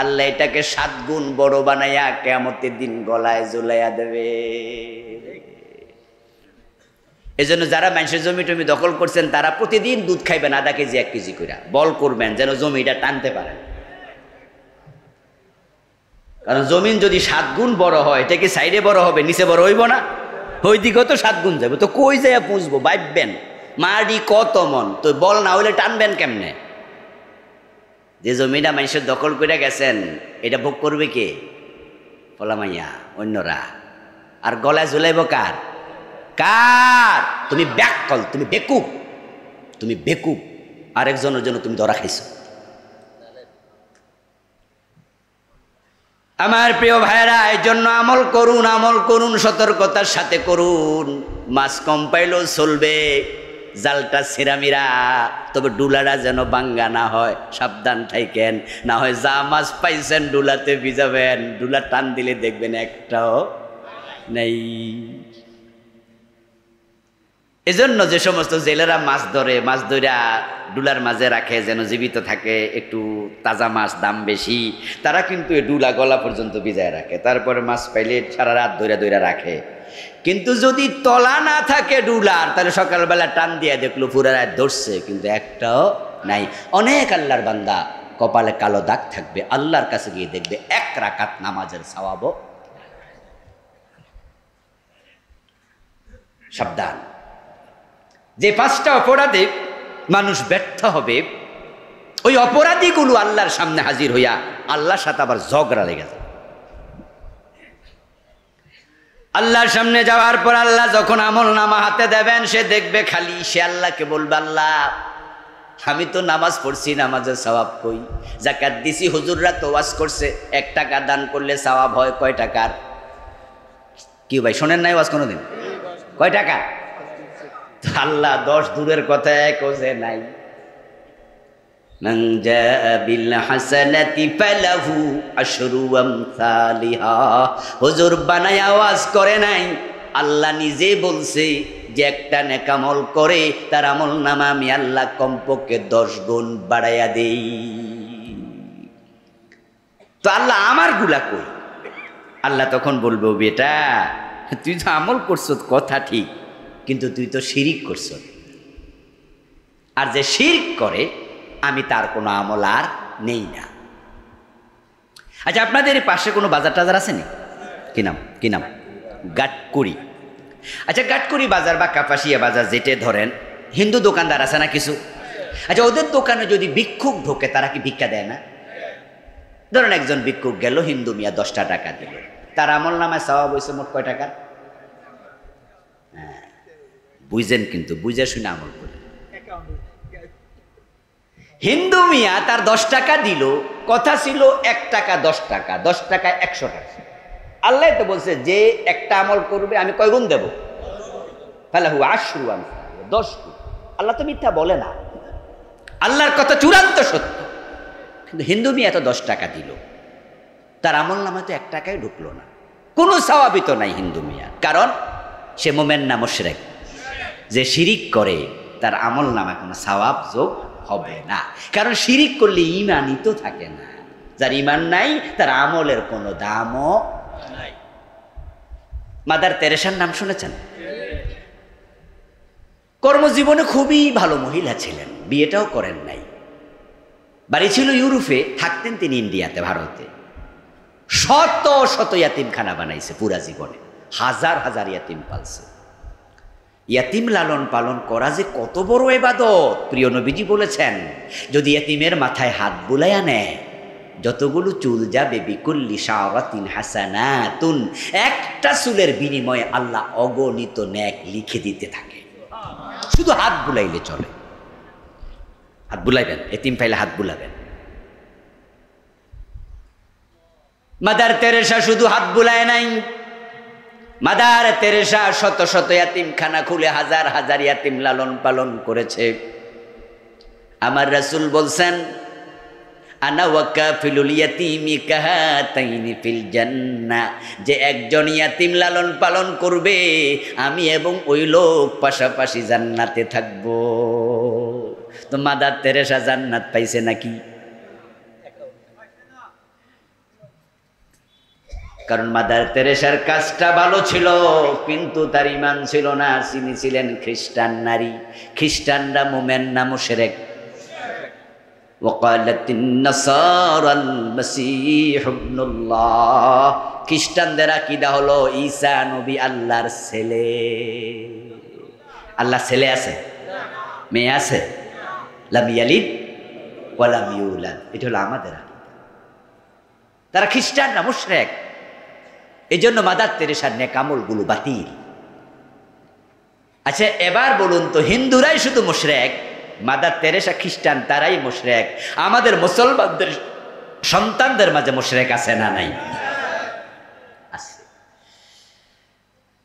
আল্লাহ এটাকে 7 গুণ বড় বানায়া কিয়ামতের দিন গলায় ঝুলাইয়া দেবে। এজন্য যারা মানুষের জমি টমি দখল করছেন তারা প্রতিদিন দুধ খাইবেন আধা কেজি 1 কেজি করে, বল করবেন যেন জমিটা টানতে পারেন। কারণ জমিন যদি 7 গুণ বড় হয়, এটা কি সাইডে বড় হবে, নিচে বড় হইব না? ওই দিকেও তো 7 গুণ যাবে, তো কই যাইয়া পুষবো? বাইবেন মাটি কত মন, তো বল না হইলে টানবেন কেমনে? যে জমিটা মানুষের দখল করে গেছেন, এটা ভোগ করবে কে? পোলামাইয়া, অন্যরা। আর গলায় ঝুলাইব কার? কার? তুমি ব্যাককল, তুমি বেকুব, তুমি বেকুব, আরেকজনের জন্য তুমি ধরা খাইছো। আমার প্রিয় ভাইরা, এই জন্য আমল করুন, আমল করুন, সতর্কতার সাথে করুন। মাছ কম পাইলেও চলবে, জালটা ছিঁড়ামিরা, তবে ডুলাটা যেন বাঙ্গা না হয়, সাবধান থাকেন, না হয় যা মাছ পাইছেন ডুলাতে ভিজাবেন, ডুলা টান দিলে দেখবেন একটাও নেই। এজন্য যে সমস্ত জেলেরা মাছ ধরে, মাছ ধইরা ডুলার মাঝে রাখে যেন জীবিত থাকে, একটু তাজা মাছ দাম বেশি, তারা কিন্তু এই ডুলা গলা পর্যন্ত ভিজায় রাখে, তারপরে মাছ পাইলে সারা রাত ধইরা ধইরা রাখে। কিন্তু যদি তলা না থাকে ডুলার, তাহলে সকালবেলা টান দিয়ে দেখলো পুরা রাত ধরছে, কিন্তু একটাও নাই। অনেক আল্লাহর বান্দা কপালে কালো দাগ থাকবে, আল্লাহর কাছে গিয়ে দেখবে 1 রাকাত নামাজের সওয়াবও। সাবধান। যে 5টা অপরাধে মানুষ ব্যর্থ হবে, ওই অপরাধীগুলো আল্লাহর সামনে হাজির হইয়া আল্লাহর সাথে আবার ঝগড়া লেগে যায়। আল্লাহর সামনে যাওয়ার পর আল্লাহ যখন আমল নামা হাতে দেবেন, সে দেখবে খালি, সে আল্লাহকে বলবে, আল্লাহ আমি তো নামাজ পড়ছি, নামাজের সওয়াব কই? যাকাত দিছি, হুজুররা তো ওয়াজ করছে 1 টাকা দান করলে সওয়াব হয় কয় টাকার? কি ভাই শোনেন নাই ওয়াজ কোনোদিন? কয় টাকা? আল্লাহ 10 দূরের কথা, 1ও যে নাই। মান জাআ বিল হাসানাতি ফালাহু আশরু আমসালিহা। হুজুর বানায় আওয়াজ করে নাই, আল্লাহ নিজে বলছে যে একটা নেক আমল করে তার আমল নামা আমি আল্লাহ কমপক্ষে 10 গুণ বাড়াইয়া দেই। তো আল্লাহ আমার গুলা কই? আল্লাহ তখন বলবো, বেটা তুই তো আমল করছ কথা ঠিক, কিন্তু তুই তো শিরিক করছ, আর যে শিরক করে আমি তার কোনো আমল আর নেই না। আচ্ছা, আপনাদের পাশে কোনো বাজার টাজার আছে নি? কি নাম? গাটকুড়ি। আচ্ছা, গাটকুড়ি বাজার বা কাপাসিয়া বাজার যেটা ধরেন, হিন্দু দোকানদার আছে না কিছু? আচ্ছা, ওদের দোকানে যদি ভিক্ষুক ঢোকে, তারা কি ভিক্ষা দেয় না? ধরেন একজন ভিক্ষুক গেল, হিন্দু মিয়া 10টা টাকা দিল, তার আমল নামায় সওয়াব হইছে মোট কয় টাকা? হ্যাঁ, বুঝেন, কিন্তু বুঝে শুনে আমল করে। হিন্দু মিয়া তার 10 টাকা দিল, কথা ছিল 1 টাকা 10 টাকা, 10 টাকায় 100 টাকা। আল্লাহ তো বলছে যে একটা আমল করবে আমি কয় গুণ দেব? ফালাহু আশরু আমসালিহি, 10 গুণ। আল্লাহ তো মিথ্যা বলে না, আল্লাহর কথা চূড়ান্ত সত্য। কিন্তু হিন্দু মিয়া তো 10 টাকা দিল, তার আমল নামায় তো 1 টাকায় ঢুকলো না, কোনো সওয়াবই তো নাই হিন্দু মিয়া। কারণ সে মুমিন না মুশরিক? যে শিরিক করে তার আমল নামায় কোনো সওয়াব যোগ হবে না, কারণ শিরিক করলে ঈমানই তো থাকে না। যার ঈমান নাই তার আমলের কোনো দামও নাই। মাদার তেরেসার নাম শুনেছেন? কর্মজীবনে খুবই ভালো মহিলা ছিলেন, বিয়েটাও করেন নাই, বাড়ি ছিল ইউরোপে, থাকতেন তিনি ইন্ডিয়াতে, ভারতে। শত শত ইয়াতিমখানা বানাইছে পুরা জীবনে, হাজার হাজার ইয়াতিম পালছে। ইয়াতিম লালন পালন করা যে কত বড় ইবাদত! প্রিয় নবীজি বলেছেন, যদি ইয়াতিমের মাথায় হাত বুলাইয়া নেয়, যতগুলো চুল যাবে বিকুল্লি শাওরাতিন হাসানাতুন, একটা চুলের বিনিময়ে আল্লাহ অগণিত নেক লিখে দিতে থাকে। শুধু হাত বুলাইলে চলে, হাত বুলাইবেন, এতিম পাইলে হাত বুলাবেন। মাদার তেরেসা শুধু হাত বুলায় নাই, মাদার তেরেসা শত শত ইয়াতিমখানা খুলে হাজার হাজার ইয়াতিম লালন পালন করেছে। আমার রাসূল বলছেন, আনা ওয়াকাফিলুল ইয়াতিমি কাহাতাইনি ফিল জান্নাহ, যে একজন ইয়াতিম লালন পালন করবে, আমি এবং ওই লোক পাশাপাশি জান্নাতে থাকব। তো মাদার তেরেসা জান্নাত পাইছে নাকি? কারণ মাদার তেরেসার কাজটা ভালো ছিল, কিন্তু তার ঈমান ছিল না। তিনি ছিলেন খ্রিস্টান নারী। খ্রিস্টানরা মুমিন না মুশরিক? ওয়াকালাতিন নাসারাল মাসীহ ইবনুল্লাহ, খ্রিস্টানদের আকীদা হলো ঈসা নবী আল্লাহর ছেলে। আল্লাহ ছেলে আছে? মেয়ে আছে? লাম ইয়ালিদ ওয়া লাম ইউলাদ, এটা হলো আমাদের আকীদা। তারা খ্রিস্টান না মুশরিক। এই জন্য মাদার তেরেসার নেক আমলগুলো বাতিল। আচ্ছা, এবার বলুন তো, হিন্দুরাই শুধু মুশরিক, মাদার তেরেসা খ্রিস্টান, তারাই মুশরিক। আমাদের মুসলমানদের সন্তানদের মাঝে মুশরিক আছে না নাই? আছে।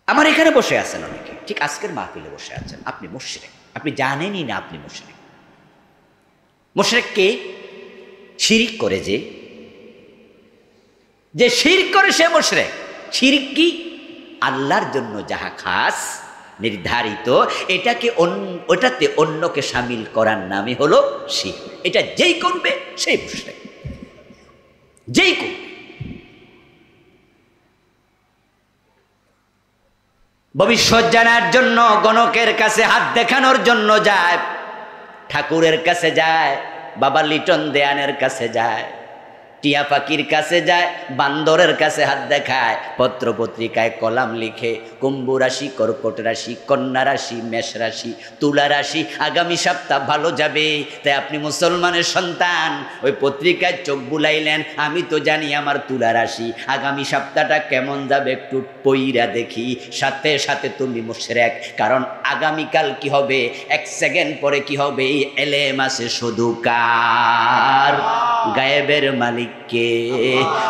আমার এখানে বসে আছেন অনেকে, ঠিক আজকের মাহফিলে বসে আছেন, আপনি মুশরিক, আপনি জানেনই না আপনি মুশরিক। মুশরিক কে? শিরিক করে যে শিরক করে সে মুশরিক। শিরক কি? আল্লাহর জন্য যাহা খাস নির্ধারিত, এটাকে ওটাতে অন্যকে শামিল করার নামই হলো শিরক। এটা যেই করবে সেই মুশরিক, যেই করবে। ভবিষ্যৎ জানার জন্য গণকের কাছে হাত দেখানোর জন্য যায়, ঠাকুরের কাছে যায়, বাবা লিটন দেয়ানের কাছে যায়, টিয়া পাখির কাছে যায়, বান্দরের কাছে হাত দেখায়, পত্র পত্রিকায় কলাম লিখে, কুম্ভ রাশি, কর্কট রাশি, কন্যা রাশি, মেষ রাশি, তুলা রাশি, আগামী সপ্তাহ ভালো যাবে। তাই আপনি মুসলমানের সন্তান, ওই পত্রিকায় চোখ বুলাইলেন, আমি তো জানি আমার তুলা রাশি, আগামী সপ্তাহটা কেমন যাবে একটু পইরা দেখি। সাথে সাথে তুমি মুশরিক, কারণ আগামীকাল কি হবে, 1 সেকেন্ড পরে কি হবে, এই এলেম আছে শুধু কার? গায়েবের মালিক কে?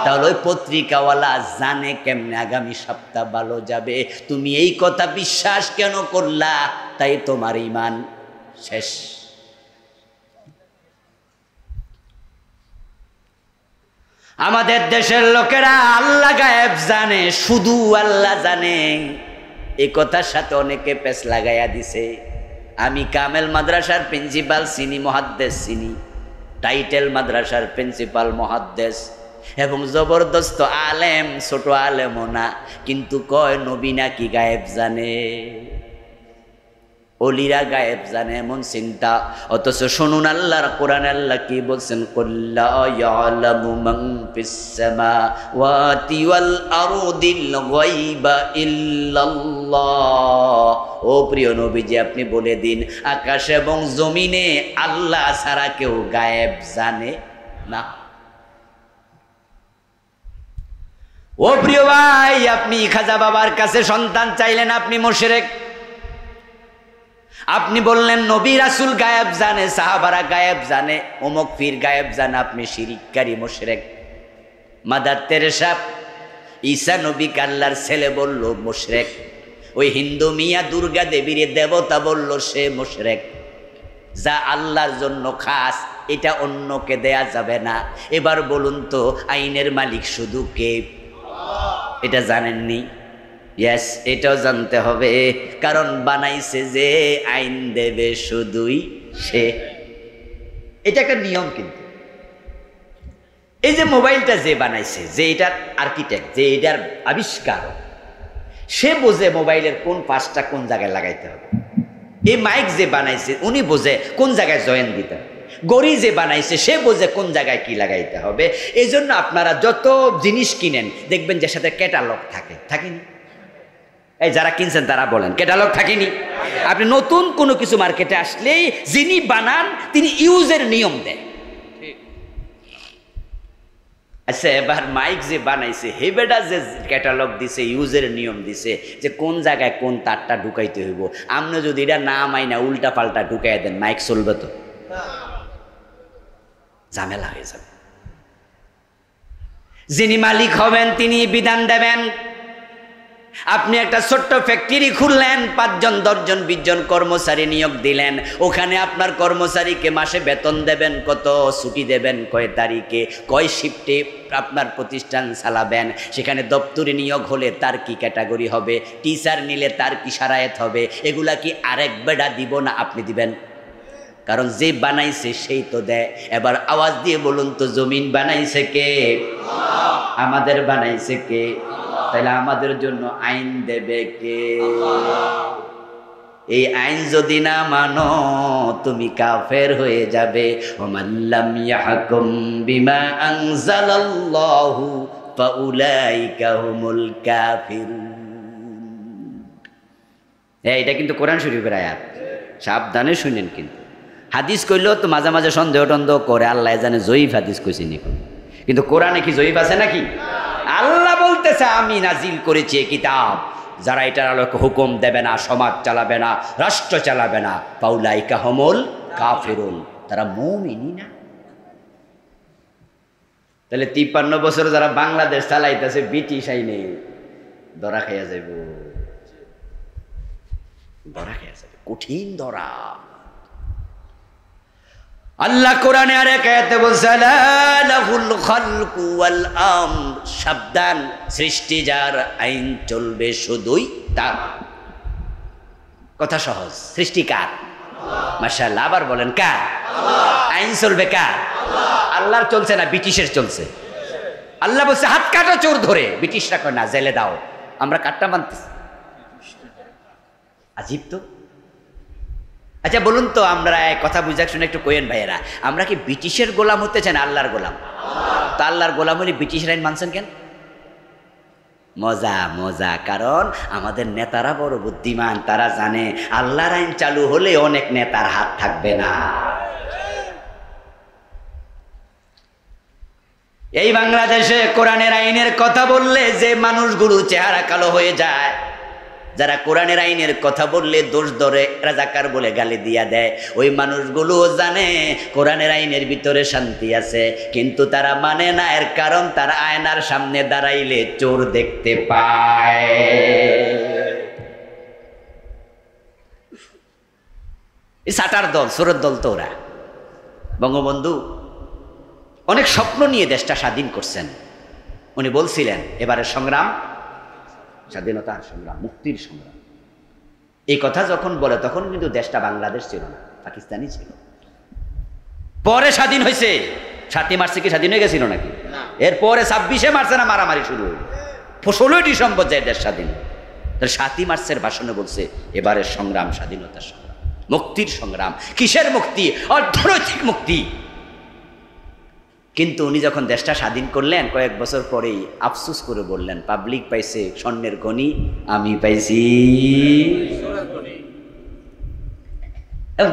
তাহলে ওই পত্রিকাওয়ালা জানে কেমনে আগামী সপ্তাহ ভালো যাবে? তুমি এই কথা বিশ্বাস কেন করলা? তাই তোমার ঈমান শেষ। আমাদের দেশের লোকেরা আল্লাহ গায়েব জানে, শুধু আল্লাহ জানে, এই কথার সাথে অনেকে পেছ লাগাইয়া দিছে। আমি কামেল মাদ্রাসার প্রিন্সিপাল চিনি, মুহাদ্দিস চিনি, টাইটেল মাদ্রাসার প্রিন্সিপাল মুহাদ্দিস এবং জবরদস্ত আলেম, ছোট আলেমও না, কিন্তু কয় নবী নাকি গায়েব জানে। ওলিরা গায়েব জানে এমন চিন্তা। অথচ শুনুন আল্লাহর কোরআন, আল্লাহ কি বলছেন, কুল্লা ইয়ালামু মান ফিস সামাওয়াতি ওয়াল আরদিল গায়বা ইল্লাল্লাহ। ও প্রিয় নবীজি, আপনি বলে দিন আকাশ এবং জমিনে আল্লাহ ছাড়া কেউ গায়েব জানে না। ও প্রিয় ভাই, আপনি খাজা বাবার কাছে সন্তান চাইলেন, আপনি মুশরিক। আপনি বললেন নবী রাসূল গায়েব জানে, সাহাবারা গায়েব জানে, অমুক পীর গায়েব জানে, আপনি শিরিককারী মুশরিক। মাদার তেরেসা ঈসা নবীকে আল্লাহর ছেলে বলল, মুশরিক। ওই হিন্দু মিয়া দুর্গা দেবীর দেবতা বলল, সে মুশরিক। যা আল্লাহর জন্য খাস, এটা অন্যকে দেয়া যাবে না। এবার বলুন তো, আইনের মালিক শুধু কে? এটা জানেননি? ইয়েস, এটাও জানতে হবে, কারণ বানাইছে যে আইন দেবে শুধুই সে। এটা একটা নিয়ম। কিন্তু এই যে মোবাইলটা যে বানাইছে, যে এটার আর্কিটেক্ট, যে এটার আবিষ্কার, সে বোঝে মোবাইলের কোন পাশটা কোন জায়গায় লাগাইতে হবে। এই মাইক যে বানাইছে উনি বোঝে কোন জায়গায় জয়েন দিতে হবে। গড়ি যে বানাইছে সে বোঝে কোন জায়গায় কি লাগাইতে হবে। এই জন্য আপনারা যত জিনিস কিনেন দেখবেন যে সাথে ক্যাটালগ থাকেনি? এই যারা কিনছেন তারা বলেন, ক্যাটালগ থাকেনি? আপনি নতুন কোনো কিছু মার্কেটে আসলেই যিনি বানান তিনি ইউজের নিয়ম দেন। আচ্ছা, এবার মাইক যে বানাইছে হেবেডা যে ক্যাটালগ দিছে, ইউজের নিয়ম দিছে যে কোন জায়গায় কোন তারটা ঢুকাইতে হইব। আপনি যদি এটা না মাইনা উল্টা পাল্টা ঢুকাই দেন, মাইক চলবে তো? ঝামেলা হয়ে যাবে। যিনি মালিক হবেন তিনি বিধান দেবেন। আপনি একটা ছোট্ট ফ্যাক্টরি খুললেন, 5 জন 10 জন 20 জন কর্মচারী নিয়োগ দিলেন। ওখানে আপনার কর্মচারীকে মাসে বেতন দেবেন কত, ছুটি দেবেন কয় তারিখে, কয় শিফটে আপনার প্রতিষ্ঠান চালাবেন। সেখানে দপ্তরি নিয়োগ হলে তার কি ক্যাটাগরি হবে, টিচার নিলে তার কি সারায়েত হবে, এগুলা কি আরেক বেড়া দিব না আপনি দিবেন? কারণ যে বানাইছে সেই তো দেয়। এবার আওয়াজ দিয়ে বলুন তো, জমিন বানাইছে কে? আমাদের বানাইছে কে? তাহলে আমাদের জন্য আইন দেবে কে? এই আইন যদি না মানো তুমি কাফের হয়ে যাবে। ওমাল্লাম ইয়াহকুম বিমা আনজালাল্লাহু ফাউলাইকা হুমুল কাফিরুন। এটা কিন্তু কোরআন শরীফের আয়াত, সাবধানে শুনেন। কিন্তু হাদিস কইলেও তো মাঝে মাঝে সন্দেহ টন্দেহ করে, আল্লাহ জানে জয়ীফ হাদিস কইছি নাকি। কিন্তু কোরআনে কি জয়ীফ আছে নাকি? আল্লাহ বলতেছে আমি নাজিল করেছি এই কিতাব, যারা এটার আলোকে হুকুম দেবে না, সমাজ চালাবে না, রাষ্ট্র চালাবে না, ফাউলাইকা হুমুল কাফিরুন, তারা মুমিনই না। তাহলে 53 বছর যারা বাংলাদেশ চালাইতেছে ব্রিটিশ আইনে, ধরা খাইয়া যাইব, ধরা খাইয়া যাবে, কঠিন ধরা। আল্লাহ কোরআনে আরেক আয়াতে বলছে, লাহুল খালকু ওয়াল আমর, সাবধান, সৃষ্টি যার, আইন চলবে শুধুই তার। কথা সহজ, সৃষ্টি কার? মাশাআল্লাহ। আবার বলেন কার? আইন চলবে কার? আল্লাহর চলছে না ব্রিটিশের চলছে? আল্লাহ বলছে হাত কাটো চোর ধরে, ব্রিটিশরা কয় না জেলে দাও, আমরা কাটটা মানতেছি। আজীব তো। আচ্ছা বলুন তো, আমরা কথা বুঝা শুনে একটু কইেন ভাইয়েরা, আমরা কি ব্রিটিশের গোলাম হতে চান আল্লাহর গোলাম? তো আল্লাহর গোলাম হলে ব্রিটিশের আইন মানছেন কেন? মজা মজা, কারণ আমাদের নেতারা বড় বুদ্ধিমান, তারা জানে আল্লাহর আইন চালু হলে অনেক নেতার হাত থাকবে না। এই বাংলাদেশে কোরআনের আইনের কথা বললে যে মানুষগুলো চেহারা কালো হয়ে যায়, যারা কোরআনের আইনের কথা বললে দোষ ধরে রাজাকার বলে গালি দিয়া দেয়, ওই মানুষগুলো জানে কোরআনের আইনের ভিতরে শান্তি আছে, কিন্তু তারা মানে না। এর কারণ তারা আয়নার সামনে দাঁড়াইলে চোর দেখতে পায়। এই সাটার দল, চোরের দল তো ওরা। বঙ্গবন্ধু অনেক স্বপ্ন নিয়ে দেশটা স্বাধীন করছেন। উনি বলছিলেন এবারের সংগ্রাম স্বাধীনতার সংগ্রাম, মুক্তির সংগ্রাম। এই কথা যখন বলে তখন কিন্তু দেশটা বাংলাদেশ ছিল না, পাকিস্তানই ছিল। পরে স্বাধীন হয়েছে। 7 মার্চে কি স্বাধীন হয়ে গেছিল নাকি? এরপরে 26 মার্চে না মারামারি শুরু হইল, 16 ডিসেম্বর যায় দেশ স্বাধীন। তাহলে 7 মার্চের ভাষণে বলছে এবারের সংগ্রাম স্বাধীনতার সংগ্রাম। মুক্তির সংগ্রাম। কিসের মুক্তি? অর্থনৈতিক মুক্তি। কিন্তু উনি যখন দেশটা স্বাধীন করলেন কয়েক বছর পরেই আফসোস করে বললেন, পাবলিক পাইছে স্বর্ণের খনি, আমি পাইছি।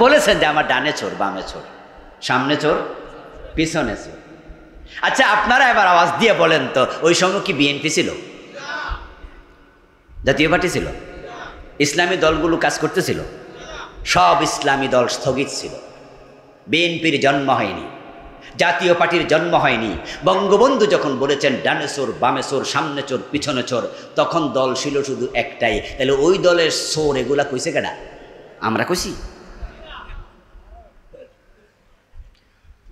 বলেছেন যে আমার ডানে চোর, বামে চোর, সামনে চোর, পিছনে চোর। আচ্ছা আপনারা এবার আওয়াজ দিয়ে বলেন তো, ওই সময় কি বিএনপি ছিল? জাতীয় পার্টি ছিল? ইসলামী দলগুলো কাজ করতেছিল? সব ইসলামী দল স্থগিত ছিল। বিএনপির জন্ম হয়নি, জাতীয় পার্টির জন্ম হয়নি। বঙ্গবন্ধু যখন বলেছেন ডানে চোর, বামে চোর, সামনে চোর, পিছনে চোর, তখন দল ছিল শুধু একটাই। তাহলে ওই দলের চোর এগুলা কইছে কেডা? আমরা কইছি?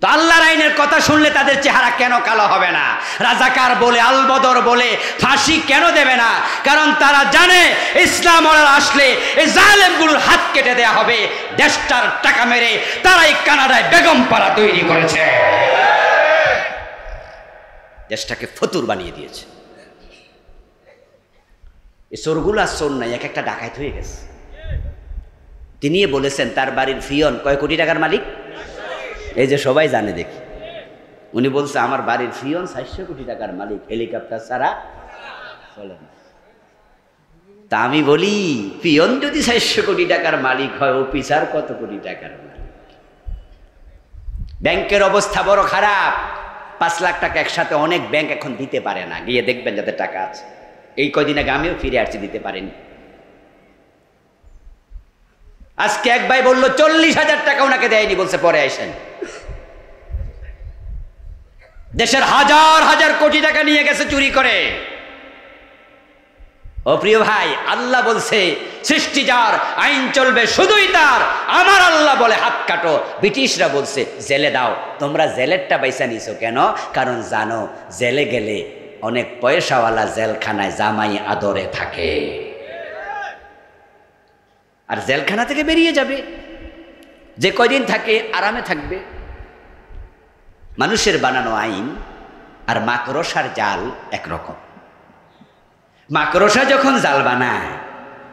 তো আল্লাহর আইনের কথা শুনলে তাদের চেহারা কেন কালো হবে না? রাজাকার বলে, আলবদর বলে ফাঁসি কেন দেবে না? কারণ তারা জানে ইসলাম আসলে এই জালেমগুলোর হাত কেটে দেয়া হবে। দেশটার টাকা মেরে তারাই কানাডায় বেগম পাড়া তৈরি করেছে, দেশটাকে ফতুর বানিয়ে দিয়েছে। এই চোরগুলো আর চোর নাই, এক একটা ডাকাত হয়ে গেছে। তিনি বলেছেন তার বাড়ির ফিয়ন কয় কোটি টাকার মালিক? এই যে সবাই জানে দেখি, উনি বলছে আমার বাড়ির ফিয়ন 400 কোটি টাকার মালিক, হেলিকপ্টার ছাড়া চলে না। তা আমি বলি, পিয়ন যদি 400 কোটি টাকার মালিক হয়, অফিসার কত কোটি টাকার মালিক? ব্যাংকের অবস্থা বড় খারাপ। 5 লাখ টাকা একসাথে অনেক ব্যাংক এখন দিতে পারে না। গিয়ে দেখবেন যাদের টাকা আছে। এই কয়দিন আগে আমিও ফিরে আসছি, দিতে পারেনি। আজকে এক ভাই বললো 40,000 টাকা ওনাকে দেয়নি, বলছে পরে আসেন। দেশের হাজার হাজার কোটি টাকা নিয়ে গেছে চুরি করে। ও প্রিয় ভাই, আল্লাহ বলছে সৃষ্টি যার, আইন চলবে শুধুই তার। আমার আল্লাহ বলে হাত কাটো। ব্রিটিশরা বলছে জেলে দাও। তোমরা জেলেরটা বাইসা নিছো কেন? কারণ জানো জেলে গেলে অনেক পয়সাওয়ালা জেলখানায় জামাই আদরে থাকে, আর জেলখানা থেকে বেরিয়ে যাবে, যে কয়দিন থাকে আরামে থাকবে। মানুষের বানানো আইন আর মাকড়সার জাল একরকম। মাকড়সা যখন জাল বানায়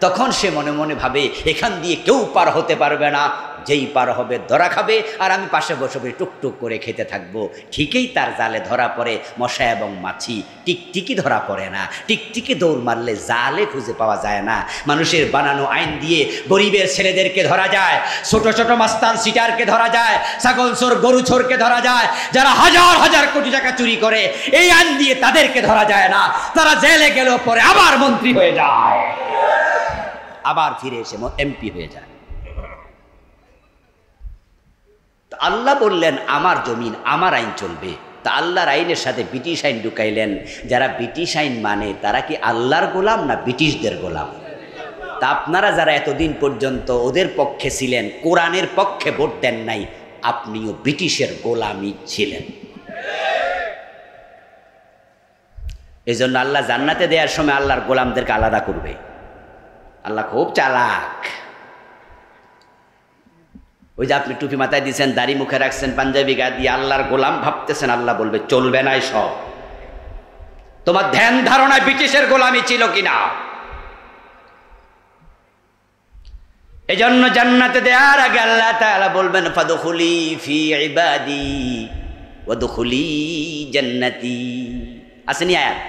তখন সে মনে মনে ভাবে এখান দিয়ে কেউ পার হতে পারবে না, যেই পার হবে ধরা খাবে, আর আমি পাশে বসে বসে টুকটুক করে খেতে থাকবো। ঠিকই তার জালে ধরা পড়ে মশা এবং মাছি। টিকটিকি ধরা পড়ে না। টিকটিকি দৌড় মারলে জালে খুঁজে পাওয়া যায় না। মানুষের বানানো আইন দিয়ে গরিবের ছেলেদেরকে ধরা যায়, ছোট ছোট মাস্তান সিটারকে ধরা যায়, ছাগল চোর গরু চোরকে ধরা যায়, যারা হাজার হাজার কোটি টাকা চুরি করে। এই আইন দিয়ে তাদেরকে ধরা যায় না। তারা জেলে গেলেও পরে আবার মন্ত্রী হয়ে যায়, আবার ফিরে এসে এমপি হয়ে যায়। আল্লাহ বললেন আমার জমিন, আমার আইন চলবে। তা আল্লাহর আইনের সাথে ব্রিটিশ আইন ঢুকাইলেন। যারা ব্রিটিশ আইন মানে তারা কি আল্লাহর গোলাম না ব্রিটিশদের গোলাম? তা আপনারা যারা এতদিন পর্যন্ত ওদের পক্ষে ছিলেন, কোরআনের পক্ষে ভোট দেন নাই, আপনিও ব্রিটিশের গোলামই ছিলেন। এই জন্য আল্লাহ জান্নাতে দেওয়ার সময় আল্লাহর গোলামদেরকে আলাদা করবে। আল্লাহ খুব চালাক। ওই যে আপনি টুপি মাথায় দিয়েছেন, দাড়ি মুখে রাখছেন, পাঞ্জাবি গা দিয়ে আল্লাহর গোলাম ভাবতেছেন, আল্লাহ বলবে চলবে না সব। তোমার ধ্যান ধারণায় ব্রিটিশের গোলামি ছিল কিনা? এজন্য জান্নাতে দেওয়ার আগে আল্লাহ তাআলা বলবেন ফাদখুলি ফি ইবাদি ওয়াদখুলি জান্নাতি। আসেনি আয়াত?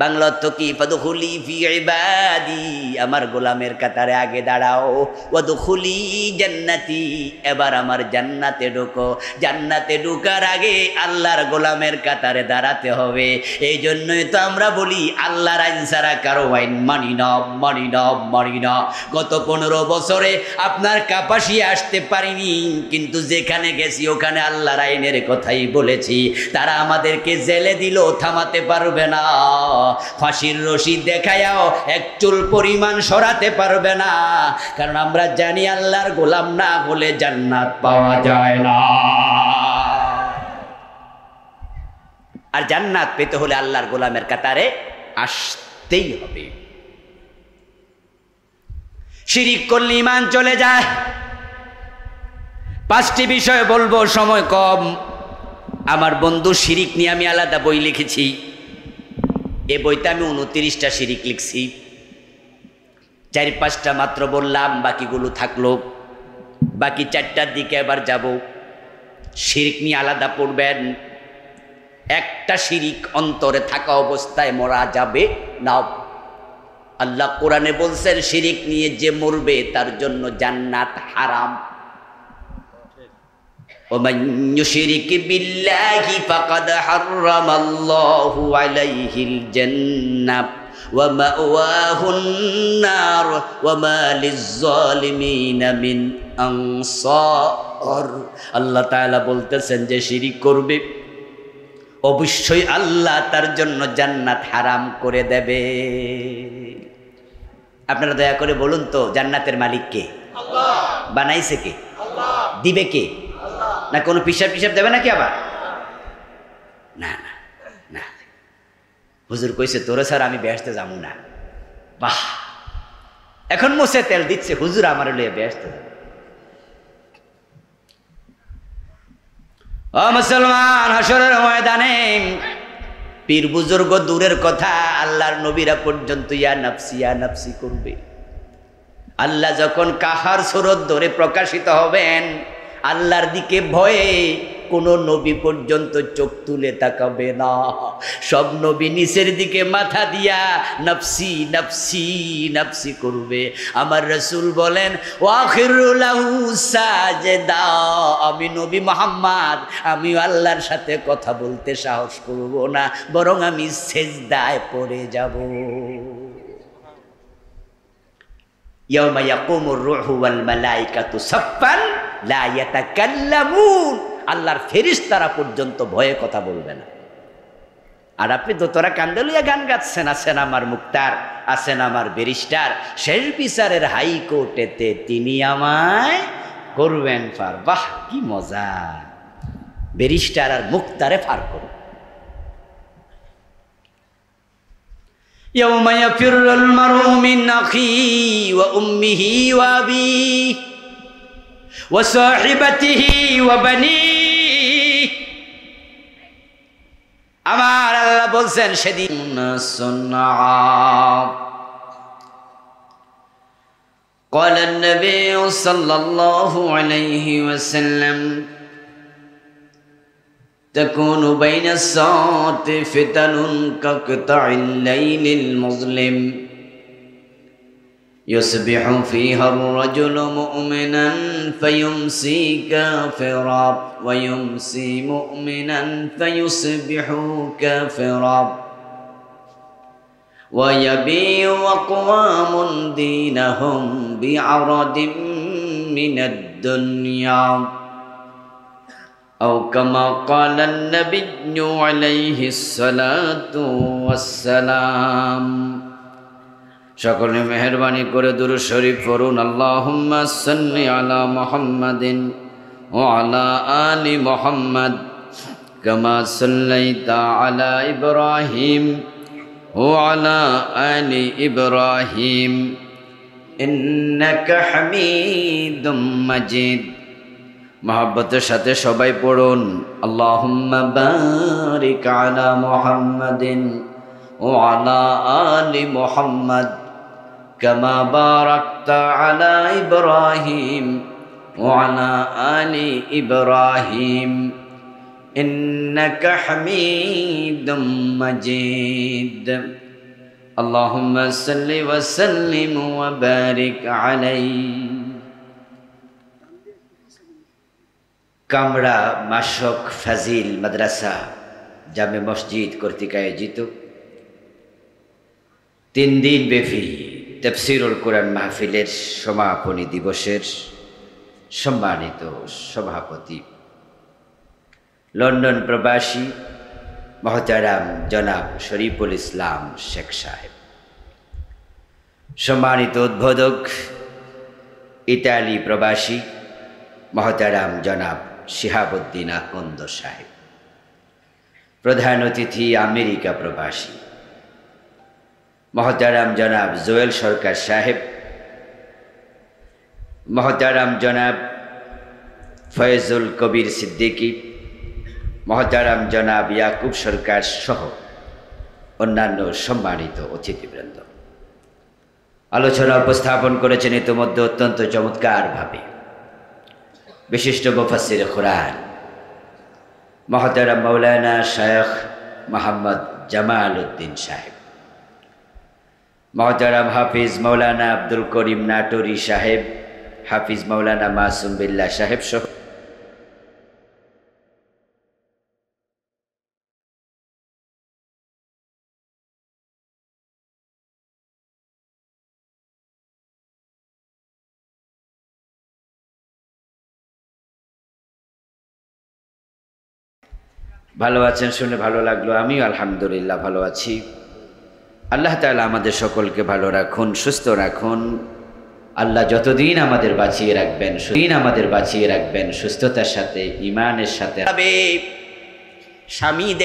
বাংলা অর্থ কি? ফাদখুলি ফি ইবাদি, আমার গোলামের কাতারে আগে দাঁড়াও। ওয়াদখুলি জান্নাতি, এবার আমার জান্নাতে ঢোকো। জান্নাতে ঢোকার আগে আল্লাহর গোলামের কাতারে দাঁড়াতে হবে। এই জন্যই তো আমরা বলি আল্লাহর আইন ছাড়া কারো আইন মানি না, মানি না, মানি না। গত 15 বছরে আপনার কাপাসিয়া আসতে পারিনি, কিন্তু যেখানে গেছি ওখানে আল্লাহর আইনের কথাই বলেছি। তারা আমাদেরকে জেলে দিল, থামাতে পারবে না। ফাঁসির রশি দেখায়াও এক চুল পরিমাণ সরাতে পারবে না, কারণ আমরা জানি আল্লাহর গোলাম না হলে জান্নাত পাওয়া যায় না। আর জান্নাত পেতে হলে আল্লাহর গোলামের কাতারে আসতেই হবে। শিরিক করলে ঈমান চলে যায়। 5টি বিষয় বলবো, সময় কম। আমার বন্ধু শিরিক নিয়ে আমি আলাদা বই লিখেছি। এই বইতে আমি 29টা শিরিক লিখছি। 4-5টা মাত্র বললাম, বাকিগুলো থাকলো। বাকি 4টার দিকে আবার যাব। শিরক নিয়ে আলাদা পড়বেন। একটা শিরিক অন্তরে থাকা অবস্থায় মরা যাবে না। আল্লাহ কোরআনে বলছেন শিরিক নিয়ে যে মরবে তার জন্য জান্নাত হারাম। ومن يشرك بالله فقد حرم الله عليه الجنة ومأواه النار وما للظالمين من أنصار। আল্লাহ তাআলা বলতেছেন যে শিরিক করবে অবশ্যই আল্লাহ তার জন্য জান্নাত হারাম করে দেবে। আপনারা দয়া করে বলুন তো জান্নাতের মালিক কে? আল্লাহ। বানাইছে কে? আল্লাহ। দিবে কে? আল্লাহ। না কোনো পিসাব দেবে নাকি আবার? না না না, হুজুর কইছে তোরে স্যার আমি বেহেশতে যাবো না। বাহ, এখন মুছে তেল দিচ্ছে হুজুর আমার লইয়া বেহেশতে যাবে। ও মুসলমান, হাসরের ময়দানে পীর বুজুর্গ দূরের কথা, আল্লাহর নবীরা পর্যন্ত ইয়া নাফসি করবে। আল্লাহ যখন কাহার সুরত ধরে প্রকাশিত হবেন, আল্লাহর দিকে ভয়ে কোন নবী পর্যন্ত চোখ তুলে তাকাবে না। সব নবী নিচের দিকে মাথা দিয়া নাফসি নাফসি নাফসি করবে। আমার রাসূল বলেন ওয়াখিরু লাহু সাজদা, আমি নবী মুহাম্মদ আমি আল্লাহর সাথে কথা বলতে সাহস করব না, বরং আমি সেজদায় পড়ে যাব। ইয়াউমা ইয়াকুমুর রূহু ওয়াল মালাইকাতু সাফফান লা ইয়াতাকাল্লামুন, আল্লাহর ফেরেশতারা পর্যন্ত ভয়ে কথা বলবে না। আর আপনি দোতরা কান্দে লইয়া গান গাচ্ছেন, আছেন আমার মুক্তার, আছেন আমার ব্যারিস্টার, শেষ বিচারের হাইকোর্টেতে তিনি আমায় করবেন ফার। বাহ কি মজা, ব্যারিস্টার আর মুক্তারে ফার করবে। ইয়াউমা ইয়াফিরুল মারউ মিন আখিহি ওয়া উম্মিহি ওয়া আবিহি ওয়া সাহিবাতিহি ওয়া বানিহি। আমার আল্লাহ বলছেন সেদিন সুন্না। قال النبي صلى الله عليه وسلم تكون بين الساعات فتن كقطع الليل المظلم يصبح فيها الرجل مؤمنا فيمسي كافرا ويمسي مؤمنا فيصبح كافرا ويبيع أقوام دينهم بعرض من الدنيا أو كما قال النبي عليه الصلاة والسلام। সকলে মেহেরবানি করে দুরূদ শরীফ পড়ুন। আল্লাহুম্মা সাল্লি আলা মুহাম্মাদিন ওয়া আলা আলি মুহাম্মাদ কামা সাল্লাইতা আলা ইব্রাহিম ওয়া আলা আলি ইব্রাহিম ইন্নাকা হামিদুম মাজিদ। মহব্বতের সাথে সবাই পড়ুন আল্লাহুম্মা বারিক আলা মুহাম্মাদিন ওয়া আলা আলি মুহাম্মাদ কামা বারাকতা আলা ইব্রাহিম ওয়া আলা আলি ইব্রাহিম ইন্নাকা হামিদুম মাজিদ। আল্লাহুম্মা সাল্লি ওয়া সাল্লিম ওয়া বারিক আলাইহি। কামরা মাশক ফাজিল মাদ্রাসা জামে মসজিদ কর্তৃক আয়োজিত 3 দিন ব্যাপী তাফসীরুল কোরআন মাহফিলের সমাপনী দিবসের সম্মানিত সভাপতি লন্ডন প্রবাসী মহতারাম জনাব শরীফুল ইসলাম শেখ সাহেব, সম্মানিত উদ্বোধক ইতালি প্রবাসী মহতারাম জনাব শিহাবুদ্দিন আকন্দ সাহেব, প্রধান অতিথি আমেরিকা প্রবাসী মহতারাম জনাব জোয়েল সরকার সাহেব, মহতারাম জনাব ফয়জুল কবির সিদ্দিকী, মহতারাম জনাব ইয়াকুব সরকার সহ অন্যান্য সম্মানিত অতিথিবৃন্দ। আলোচনা উপস্থাপন করেছেন ইতিমধ্যে অত্যন্ত চমৎকারভাবে বিশিষ্ট মুফাসসির কুরআন মুহতারাম মাওলানা শায়খ মোহাম্মদ জামাল উদ্দিন সাহেব, মুহতারাম হাফিজ মাওলানা আব্দুল করিম নাটোরি সাহেব, হাফিজ মাওলানা মাসুম বিল্লাহ সাহেব সহ ভালো আছেন শুনে ভালো লাগলো। আমিও আলহামদুলিল্লাহ ভালো আছি। আল্লাহ তাআলা আমাদের সকলকে ভালো রাখুন, সুস্থ রাখুন। আল্লাহ যতদিন আমাদের বাঁচিয়ে রাখবেন সুস্থতার সাথে, ঈমানের সাথে। স্বামী